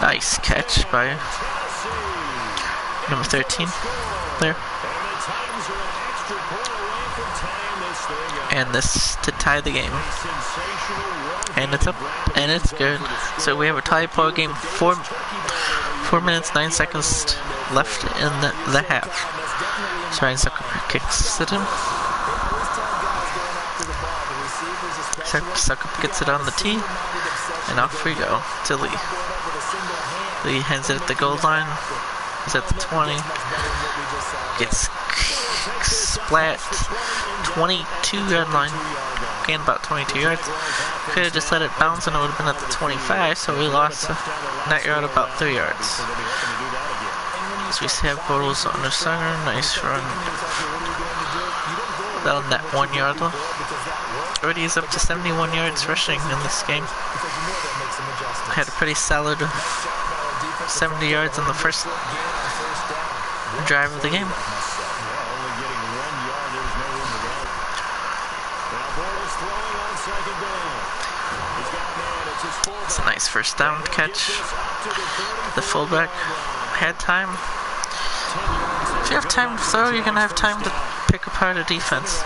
Speaker 4: Nice catch by number 13 there. And this to tie the game. And it's up, and it's good. So we have a tie ball game. 4 minutes 9 seconds left in the half. So Ryan Sucker kicks it in. Sucker gets it on the tee, and off we go to Lee. Lee hands it at the goal line. He's at the 20. Gets splat 22-yard line. Gained about 22 yards. Could have just let it bounce and it would have been at the 25, so we lost net yard about 3 yards. So we have Bortles on the center. Nice run. That'll net 1 yard though. Already is up to 71 yards rushing in this game. Had a pretty solid 70 yards in the first drive of the game. It's a nice first down catch. The fullback had time. If you have time to throw, you're going to have time to pick apart a defense.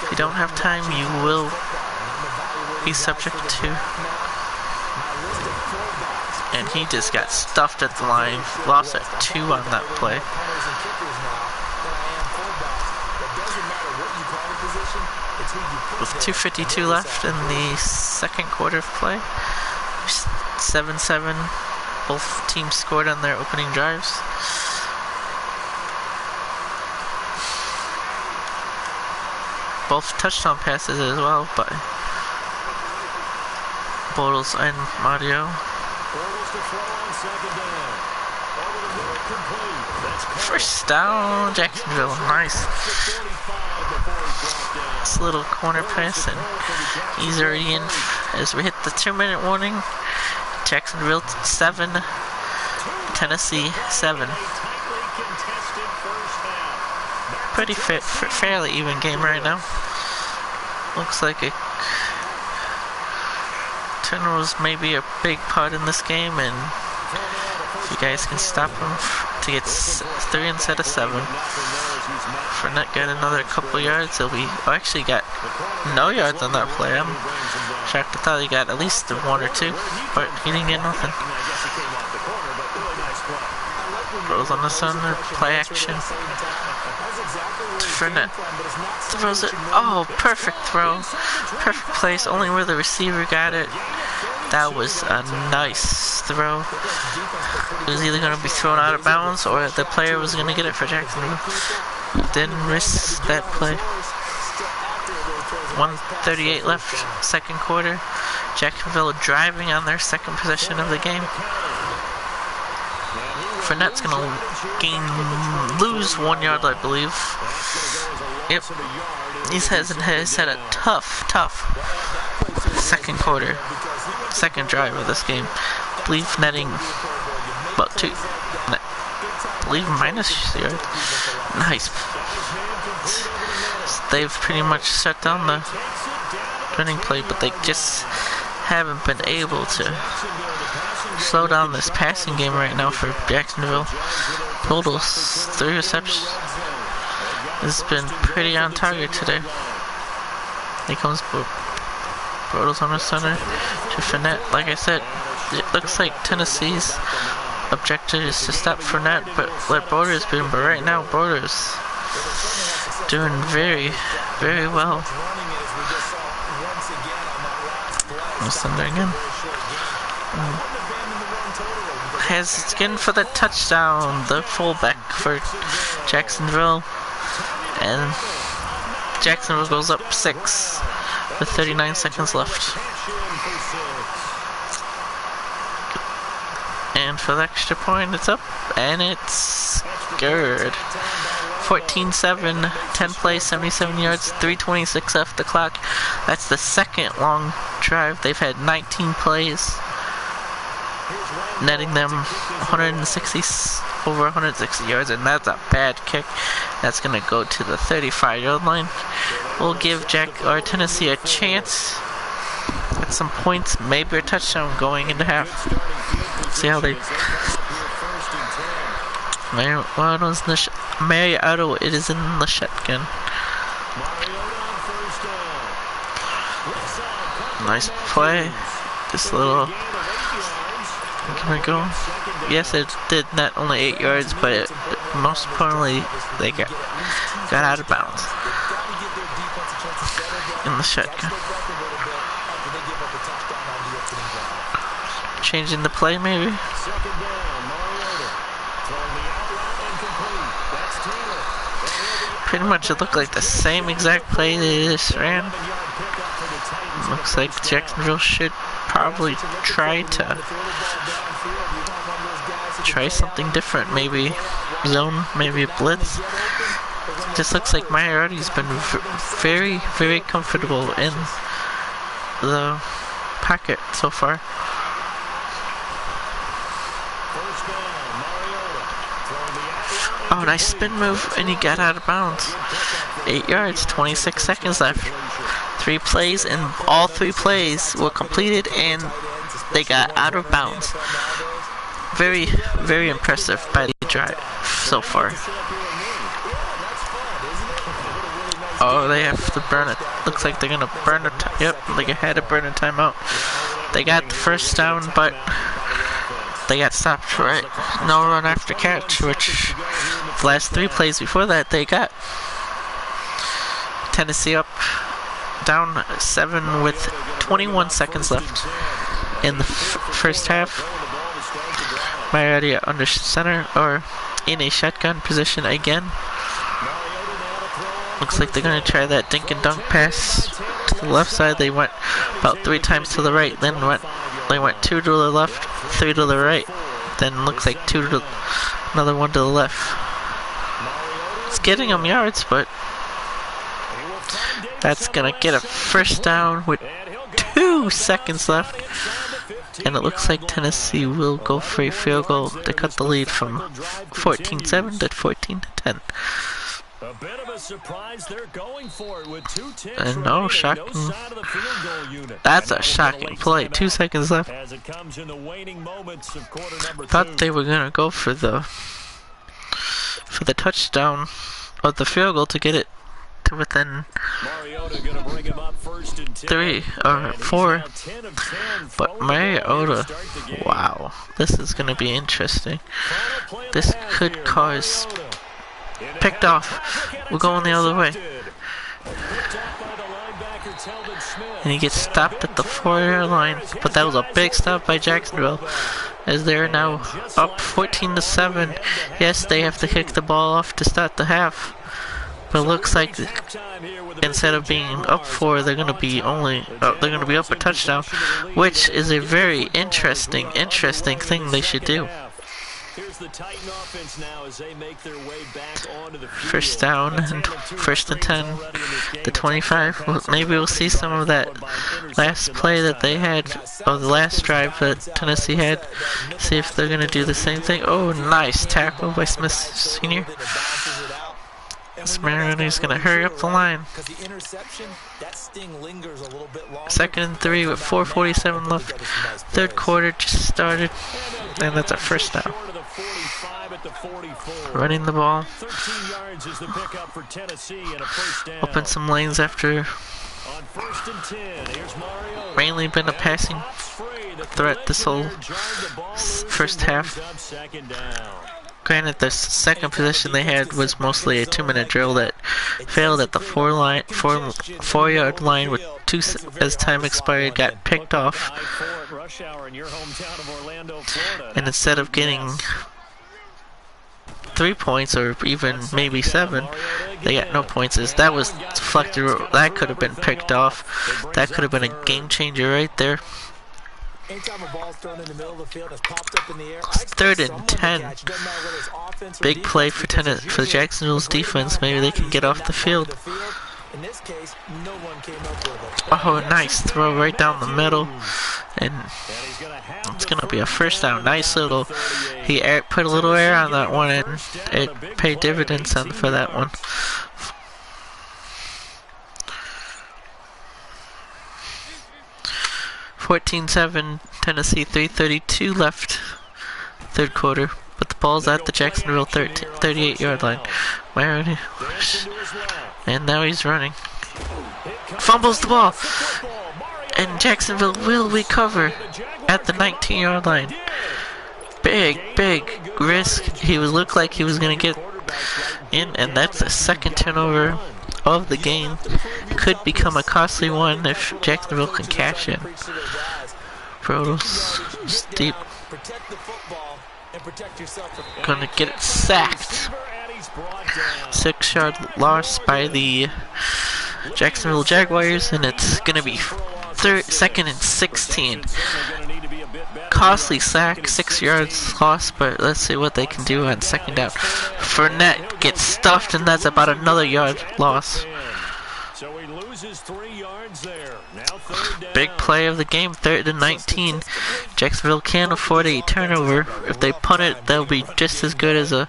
Speaker 4: If you don't have time, you will be subject to. And he just got stuffed at the line. Lost at 2 on that play. With 2:52 left in the second quarter of play. 7-7. Both teams scored on their opening drives. Both touchdown passes as well by Bortles and Mario. First down, Jacksonville. Nice. This little corner pass, and he's already in as we hit the 2-minute warning. Jacksonville 7, Tennessee 7. Pretty fairly even game right now. Looks like a turnovers may be a big part in this game, and if you guys can stop them to get 3 instead of 7. Fournette got another couple yards. He'll be actually got no yards on that play. I'm shocked. I thought he got at least 1 or 2, but he didn't get nothing. Throws on the center, play action. Fournette throws it. Oh, perfect throw. Perfect place, only where the receiver got it. That was a nice throw. It was either going to be thrown out of bounds or the player was going to get it for Jacksonville. Didn't risk that play. 1:38 left, second quarter. Jacksonville driving on their second possession of the game. Fournette's going to lose 1 yard, I believe. Yep. He's had a tough second quarter. Second drive of this game. I believe netting about 2. I believe minus yards. Nice. They've pretty much shut down the running play, but they just haven't been able to slow down this passing game right now for Jacksonville. Totals 3 receptions. It's been pretty on target today. Here comes Bortles on the center to Fournette. Like I said, it looks like Tennessee's objective is to stop Fournette, but let Bortles be. But right now, Bortles doing very, very well. On the center again. Has skin for the touchdown. The fullback for Jacksonville. And Jacksonville goes up 6 with 39 seconds left. And for the extra point, it's up, and it's good. 14-7, 10 plays, 77 yards, 3:26 left the clock. That's the second long drive. They've had 19 plays, netting them over 160 yards, and that's a bad kick. That's going to go to the 35-yard line. We'll give Tennessee a chance at some points, maybe a touchdown going into half. See how they... Mariotto, it is in the shotgun. Nice play. Just a little... Can we go? Yes, it did not only 8 yards, but most importantly, they got out of bounds in the shotgun. Changing the play, maybe? Pretty much it looked like the same exact play they just ran. Looks like Jacksonville should probably try something different, maybe zone, maybe a blitz. Just looks like Mariotti's been very, very comfortable in the pocket so far. Oh, nice spin move, and he got out of bounds. 8 yards, 26 seconds left. 3 plays, and all 3 plays were completed, and they got out of bounds. Very, very impressive by the drive so far. Oh, they have to burn it. Looks like they're gonna burn it. Yep, they had to burn a timeout. They got the first down, but they got stopped, right? No run after catch, which the last 3 plays before that they got. Tennessee up, down 7 with 21 seconds left in the first half. Mariotti under center, or in a shotgun position again. Looks like they're going to try that dink and dunk pass to the left side. They went about 3 times to the right, then they went 2 to the left, 3 to the right, then looks like 2 to another 1 to the left. It's getting them yards, but that's going to get a first down with 2 seconds left. And it looks like Tennessee will go for a field goal to cut the lead from 14-7 to 14-10.
Speaker 1: A bit of a surprise, they're going for it with 2:10.
Speaker 4: And no, shocking. That's a shocking play. 2 seconds left.
Speaker 1: As it comes in the waning moments of quarter number 2.
Speaker 4: Thought they were gonna go for the touchdown or the field goal to get it to within 3 or 4. But Mariota, wow, this is gonna be interesting. This could cause. Picked off. We're going the other way. And he gets stopped at the 4-yard line. But that was a big stop by Jacksonville, as they're now up 14-7. Yes, they have to kick the ball off to start the half. But it looks like instead of being up 4, they're going to be up a touchdown, which is a very interesting thing they should do. First down and 1st and 10, the 25. Well, maybe we'll see some of that last play that they had, or the last drive that Tennessee had. See if they're going to do the same thing. Oh, nice tackle by Smith Sr. Smaroni's going to hurry up the line. 2nd and 3 with 4:47 left. 3rd quarter just started, and that's our first down. Running the ball. Open some lanes after mainly been a passing threat this whole first half. Granted, the second position they had was mostly a 2-minute drill that failed at the 4-yard line with 2 as time expired, got picked off. And instead of getting 3 points or even maybe 7, they got no points. As that was deflected, that could have been picked off. That could have been a game changer right there. It's 3rd and 10. big play for Jacksonville's defense. Maybe they can get off the field.
Speaker 2: In this case, no one came up with it.
Speaker 4: Oh, nice throw right down the middle. And it's going to be a first down. Nice little... He put a little air on that one, and it paid dividends for that one. (14-7) Tennessee, 3:32 left, third quarter. But the ball's at the Jacksonville 38-yard line. And now he's running. Fumbles the ball. And Jacksonville will recover at the 19-yard line. Big risk. He looked like he was going to get in, and that's the second turnover of the game. Could become a costly one if Jacksonville can cash in. Brodos deep. Gonna get it sacked. 6-yard loss by the Jacksonville Jaguars, and it's gonna be second and 16. Costly sack, 6 yards lost, but let's see what they can do on second down. Fournette gets stuffed, and that's about another yard loss.
Speaker 1: So he loses 3 yards there.
Speaker 4: Big play of the game, 3rd and 19. Jacksonville can't afford a turnover. If they punt it, they'll be just as good as a...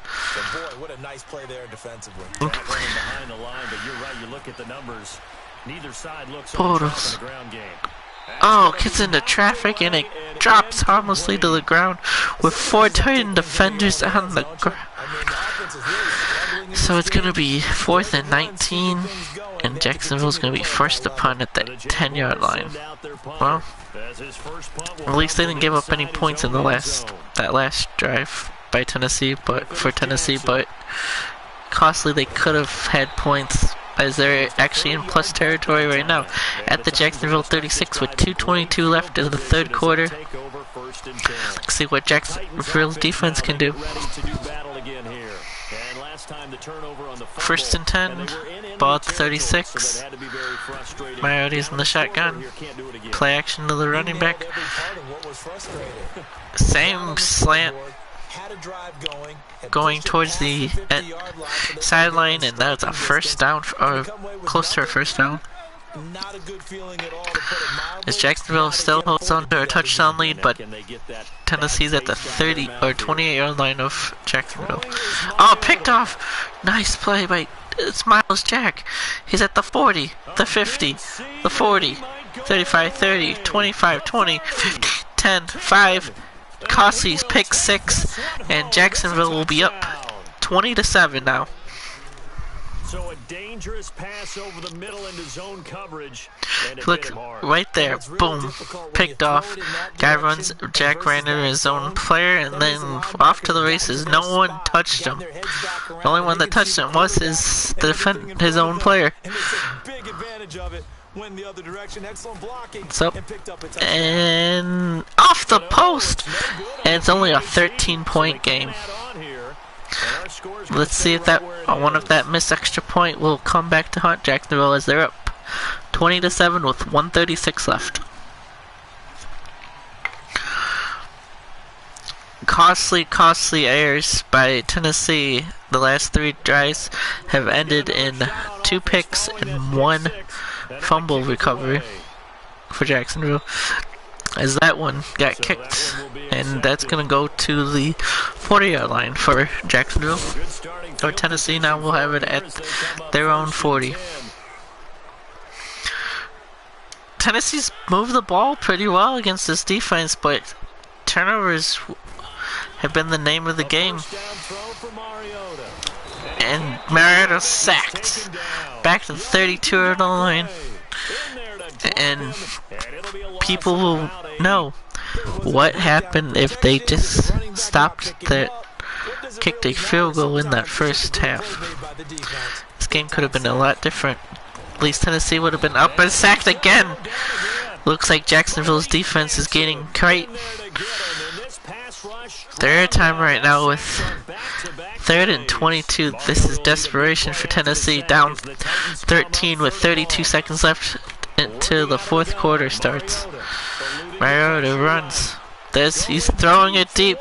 Speaker 2: What a nice play there defensively.
Speaker 1: Behind the line, but you're right, you look at the numbers. Neither side looks
Speaker 4: Portals.
Speaker 1: on the ground game.
Speaker 4: Oh, gets into traffic and it drops harmlessly to the ground with 4 Titan defenders on the ground. So it's going to be 4th and 19, and Jacksonville's going to be forced to punt at the 10-yard line. Well, at least they didn't give up any points in that last drive by Tennessee, but costly. They could have had points, as they're actually in plus territory right now at the Jacksonville 36 with 2:22 left in the third quarter. Let's see what Jacksonville's defense can do. 1st and 10, ball at the 36. Mariotta's in the shotgun. Play action to the running back. Same slant going towards the sideline, and that's a first down, or close to a first down. As Jacksonville still holds on to a touchdown lead, but Tennessee's at the 30 or 28-yard line of Jacksonville. Oh, picked off! Nice play by Miles Jack. He's at the 40, the 50, the 40, 35, 30, 25, 20, 50, 10, 5. Costly's pick 6, and Jacksonville will be up 20-7 now.
Speaker 1: So a dangerous pass over the middle into zone coverage.
Speaker 4: Look right there, boom, picked off. Jack ran into his own player, and then off to the races. No one touched him. The only one that touched him was his own player. So, and off the post, and it's only a 13-point game. Let's see if that missed extra point will come back to haunt Jacksonville, as they're up 20-7 with 1:36 left. Costly errors by Tennessee. The last 3 drives have ended in 2 picks and 1 fumble recovery for Jacksonville, as that one got kicked, and that's going to go to the 40-yard line for Jacksonville. Or Tennessee now will have it at their own 40. Tennessee's moved the ball pretty well against this defense, but turnovers have been the name of the game. And Mariota sacked back to the 32-yard line. And people will know what happened if they just kicked a field goal in that first half. This game could have been a lot different. At least Tennessee would have been up and sacked again. Looks like Jacksonville's defense is getting great. Third time right now with 3rd and 22. This is desperation for Tennessee. Down 13 with 32 seconds left until the 4th quarter starts. Mariota runs. He's throwing it deep.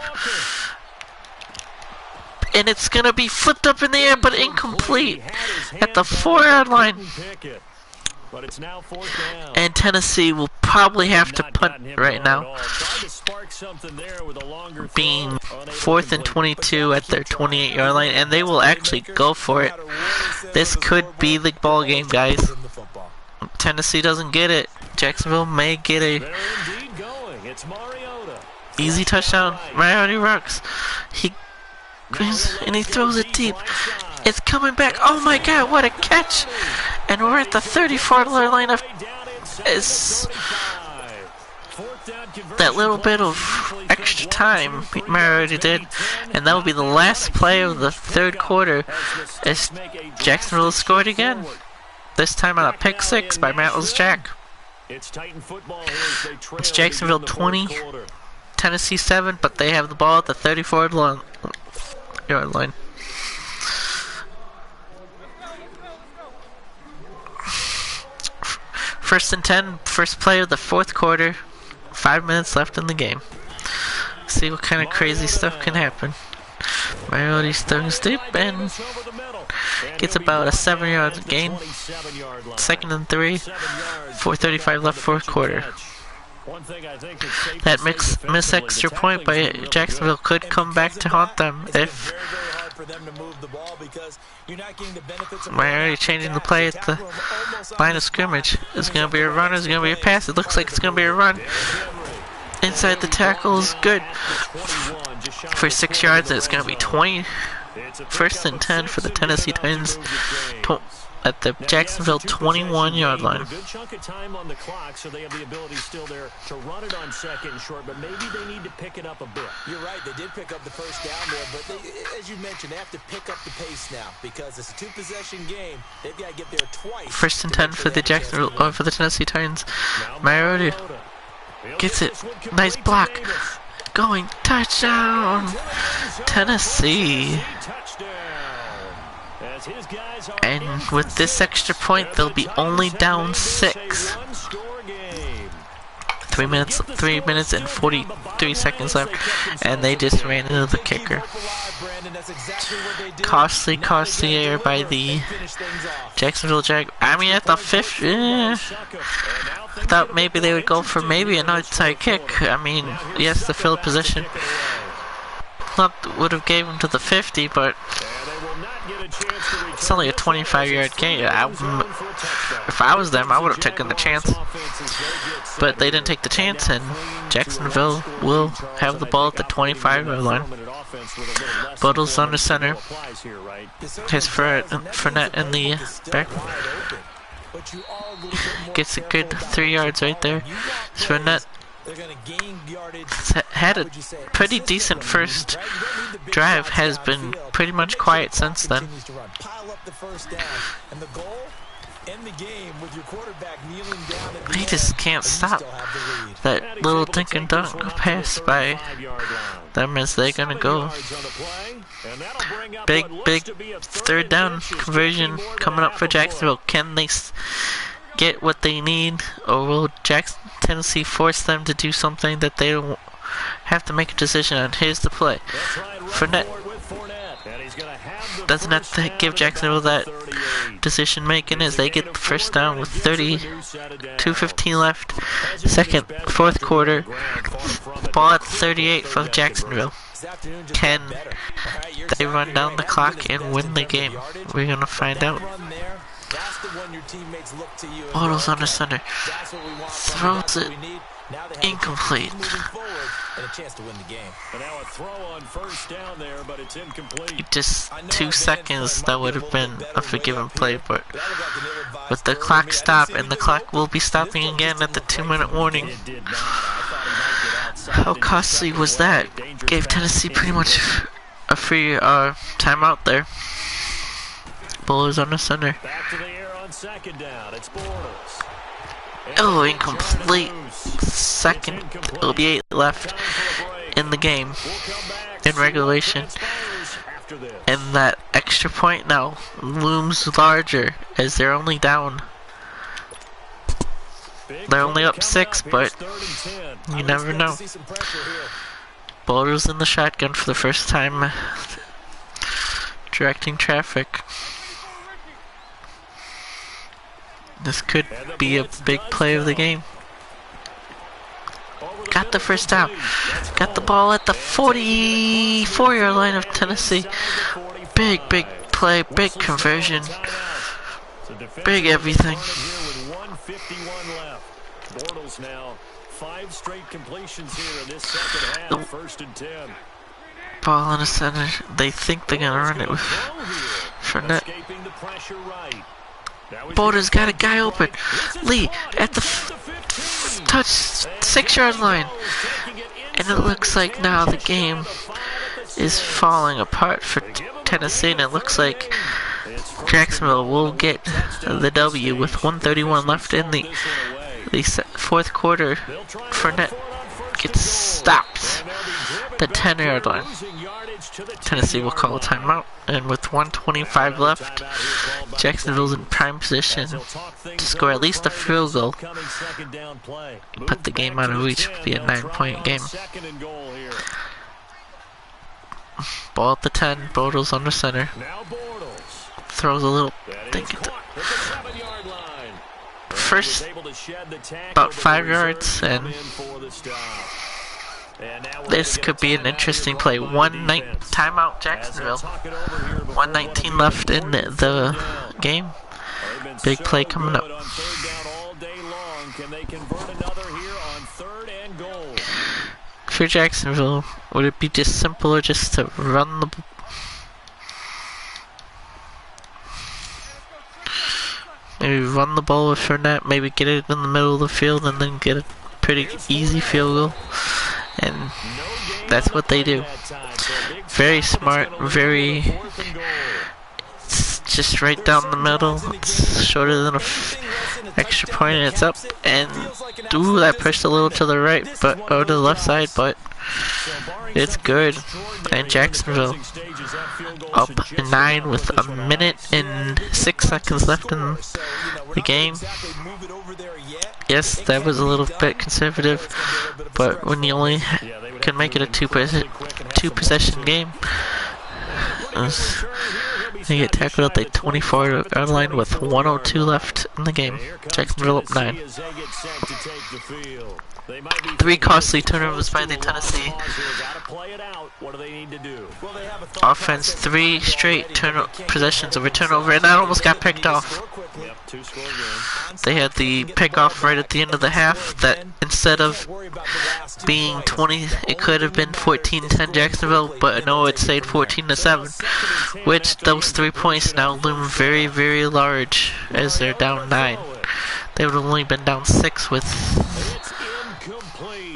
Speaker 4: and it's gonna be flipped up in the air, but incomplete at the 4-yard line.
Speaker 1: But it's now 4th down.
Speaker 4: And Tennessee will probably have to punt right now, being 4th and 22 at their 28-yard line, and they will actually go for it. This could be the ball game, guys. Tennessee doesn't get it. Jacksonville may get a easy touchdown. Mariota rocks. He throws it deep. It's coming back. Oh my God, what a catch! And we're at the 34-yard line of that little bit of extra time Mariota did, and that will be the last play of the 3rd quarter as Jacksonville scored again. This time on a pick 6 by Matt Jack. It's Jacksonville 20, Tennessee 7, but they have the ball at the 34-yard line. First and 10, first play of the 4th quarter. 5 minutes left in the game. See what kind of crazy stuff can happen. Mariota's throwing deep and gets about a 7-yard gain. 2nd and 3. 4:35 left, 4th quarter. That miss extra point by Jacksonville could come back to haunt them if Mariota changing the play at the line of scrimmage. Is it going to be a run or is it going to be a pass? It looks like it's going to be a run. Inside the tackle is good for 6 yards. It's going to be 20. 1st and 10 for the Tennessee Titans at the Jacksonville 21-yard line.
Speaker 1: Good chunk of time on the clock, so they have the ability still there to run it on 2nd and short, but maybe they need to pick it up a bit.
Speaker 2: You're right, they did pick up the 1st down there, but as you mentioned, they have to pick up the pace now because it's a 2-possession game. They've got to get there twice.
Speaker 4: 1st and 10 for the for the Tennessee Titans. Mariota gets it. Nice block. Going touchdown, Tennessee. And with this extra point, they'll be only down 6. 3 minutes and 43 seconds left, and they just ran into the kicker. Costly error by the Jacksonville Jag. I mean, at the 5th, I thought maybe they would go for maybe an outside kick. I mean, yes, the field position would have gave them to the 50, but it's only a 25-yard gain. If I was them, I would have taken the chance. But they didn't take the chance, and Jacksonville will have the ball at the 25-yard line. Bottles under center. Has Fournette in the back. Gets a good 3 yards right there. Fournette had a pretty decent first drive, has been pretty much quiet since then. He just can't stop that little dink and dunk pass by them as they're gonna go. Big 3rd down conversion coming up for Jacksonville. Can they get what they need, or will Tennessee force them to do something that they don't have to make a decision on? Here's the play. Fournette doesn't have to give Jacksonville that decision making as they get the 1st down with 2:15 left. 4th quarter. Ball at 38 for Jacksonville. Can they run down the clock and win the game? We're going to find out. Bottles under center. Throws it. Incomplete. Just 2 seconds, that would have been a forgiven play, but with the clock stop, and the clock will be stopping again at the 2-minute warning. How costly was that? Gave Tennessee pretty much a free timeout there. Bowlers under center. Oh, incomplete. 2nd. It'll be 8 left in the game in regulation. And that extra point now looms larger as they're only down. They're only up 6, but you never know. Bowlers in the shotgun for the first time Directing traffic. This could be a big play of the game. Got the first down. Got the ball at the 44-yard line of Tennessee. Big play, big conversion, big everything.
Speaker 1: Bortles now 5 straight completions here in this second half. First and 10.
Speaker 4: Ball in the center. They think they're gonna run it with Fournette. Bortles got a guy open. Lee at the touch 6-yard line, and it looks like now the game is falling apart for Tennessee, and it looks like Jacksonville will get the W with 1:31 left in the fourth quarter. Fournette gets stopped at the 10-yard line. Tennessee will call a timeout, and with 1:25 left, Jacksonville's in prime position to score at least a field goal. Put the game out of reach, would be a 9-point game. Ball at the 10, Bortles under center. Throws a little thing. First, about 5 yards, and this could be an interesting play. Timeout Jacksonville. 1:19 left in the game. Big play coming up. For Jacksonville, would it be just simpler just to run the maybe run the ball with Fournette, maybe get it in the middle of the field and then get a pretty easy field goal? And that's what they do. Very smart, it's just right down the middle. It's shorter than an extra point, and it's up. And ooh, that pushed a little to the right, but to the left side, but it's good. And Jacksonville up 9 with 1 minute and 6 seconds left in the game. Yes, that was a little bit conservative, but when you only can make it a two-possession game, they get tackled at the 24-yard line with 1:02 left in the game. Jacksonville up 9. 3 costly turnovers by the Tennessee offense. 3 straight possessions of a turnover, and that almost got picked off. They had the pick off right at the end of the half that instead of being 20, it could have been 14-10 Jacksonville, but no, it stayed 14-7, which those 3 points now loom very, very large as they're down 9. They would have only been down 6 with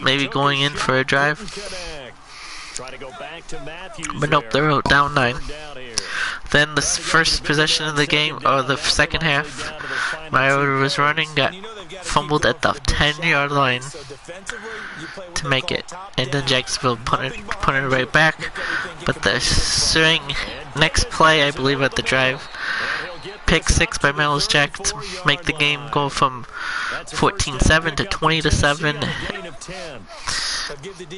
Speaker 4: maybe going in for a drive. But nope, they're down 9. Then the first possession of the game, or the second half, Mariota was running, got fumbled at the 10-yard line to make it, and then Jacksonville put it right back. But the next play, I believe, at the drive, pick 6 by Miles Jack to make the game go from 14-7 to 20-7.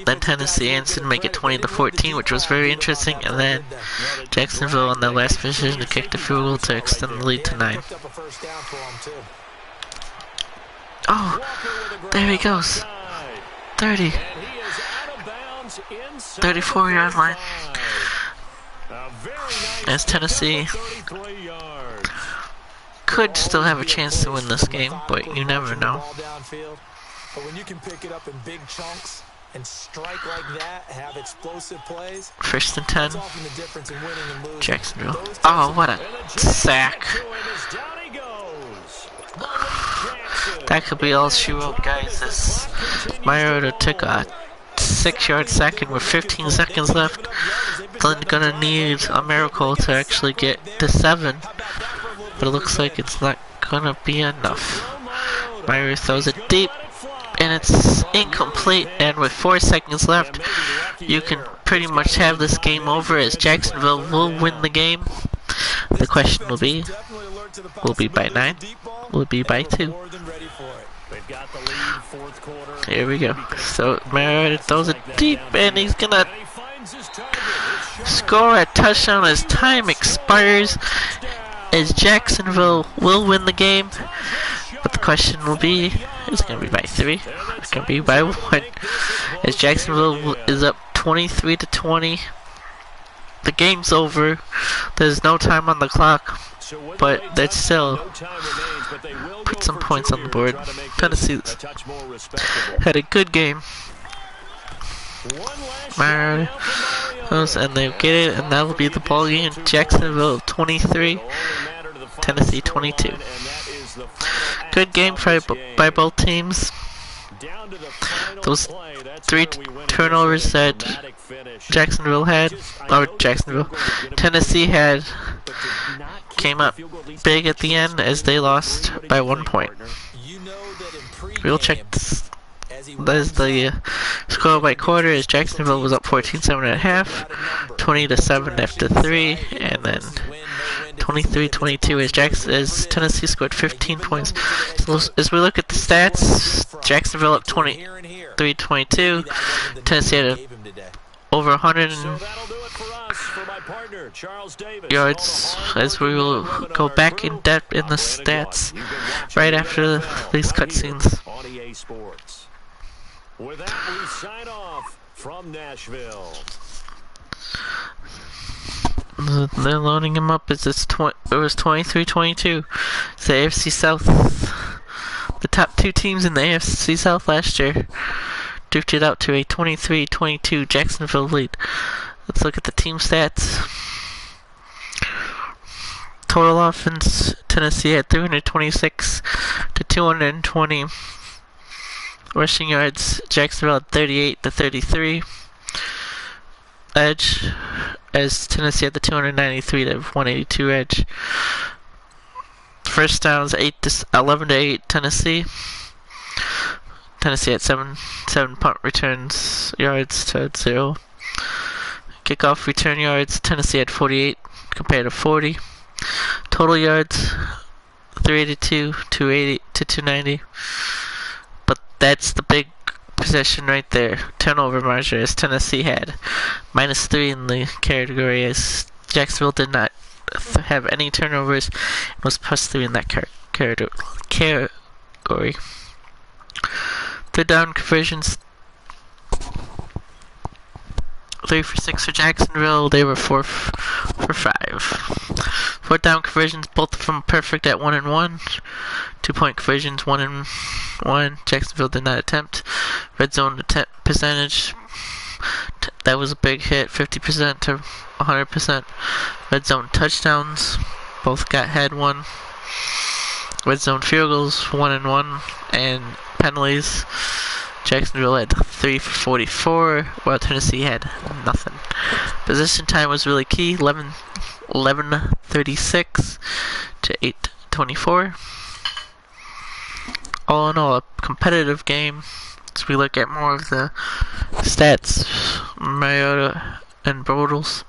Speaker 4: Then Tennessee answered to make it 20-14, which was very interesting. And then Jacksonville on their last position to kick the field goal to extend the lead to 9. Oh, there he goes. 30. 34-yard line. As Tennessee could still have a chance to win this game, but you never know.
Speaker 2: But when you can pick it up in big chunks and strike like that, have explosive plays.
Speaker 4: First and 10. Jacksonville. Oh, what a sack. That could be all she wrote, guys. As Mariota took a 6-yard sack and with 15 seconds left, then gonna need a miracle to actually get to 7. But it looks like it's not gonna be enough. Mariota throws it deep, and it's incomplete, and with 4 seconds left, you can pretty much have this game over as Jacksonville will win the game. The question will be by 9? Will it be by 2? Here we go. So Mariota throws it deep, and he's gonna score a touchdown as time expires, as Jacksonville will win the game. But the question will be, is it going to be by 3? It's going to be by 1. As Jacksonville is up 23-20. The game's over. There's no time on the clock. But that still put some points on the board. Tennessee had a good game. And they get it, and that will be the ball game. Jacksonville 23, Tennessee 22. Good game by both teams. Those 3 turnovers that Tennessee had came up big at the end as they lost by 1 point. We'll check this. There's the score by quarter as Jacksonville was up 14-7 at half, 20-7 after 3, and then 23-22 as Tennessee scored 15 points. So as we look at the stats, Jacksonville up 23-22, Tennessee had over 100 yards, as we will go back in depth in the stats right after these cutscenes.
Speaker 1: With that, we sign off from Nashville.
Speaker 4: They're loading him up as it was 23-22. It's the AFC South. The top 2 teams in the AFC South last year drifted out to a 23-22 Jacksonville lead. Let's look at the team stats. Total offense, Tennessee had 326 to 220. Rushing yards, Jacksonville had 38 to 33. Edge, as Tennessee had the 293 to 182 edge. First downs 11 to 8 Tennessee. Tennessee had 7 punt returns yards to 0. Kickoff return yards, Tennessee had 48 compared to 40. Total yards 382, 280 to 290. But that's the big possession right there. Turnover margin, as Tennessee had -3 in the category, as Jacksonville did not have any turnovers and was +3 in that category. Third down conversions, 3 for 6 for Jacksonville. They were 4 for 5. Fourth down conversions, both of them perfect at 1 and 1. 2-point conversions, 1 and 1. Jacksonville did not attempt. Red zone attempt percentage, that was a big hit, 50% to 100%. Red zone touchdowns, both had 1. Red zone field goals, 1 and 1. And penalties, Jacksonville had 3 for 44, while Tennessee had nothing. Possession time was really key, 11:36 to 8:24. All in all, a competitive game. As we look at more of the stats, Mariota and Bortles.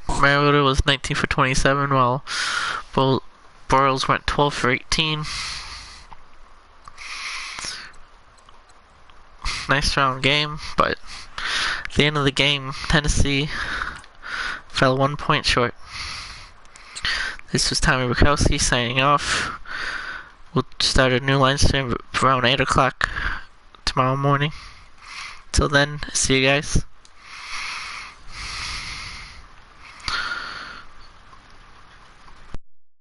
Speaker 4: Mariota was 19 for 27, while Bortles went 12 for 18. Nice round game, but at the end of the game, Tennessee fell 1 point short. This was Tommy Bukowski signing off. We'll start a new line stream around 8 o'clock tomorrow morning. Till then, see you guys.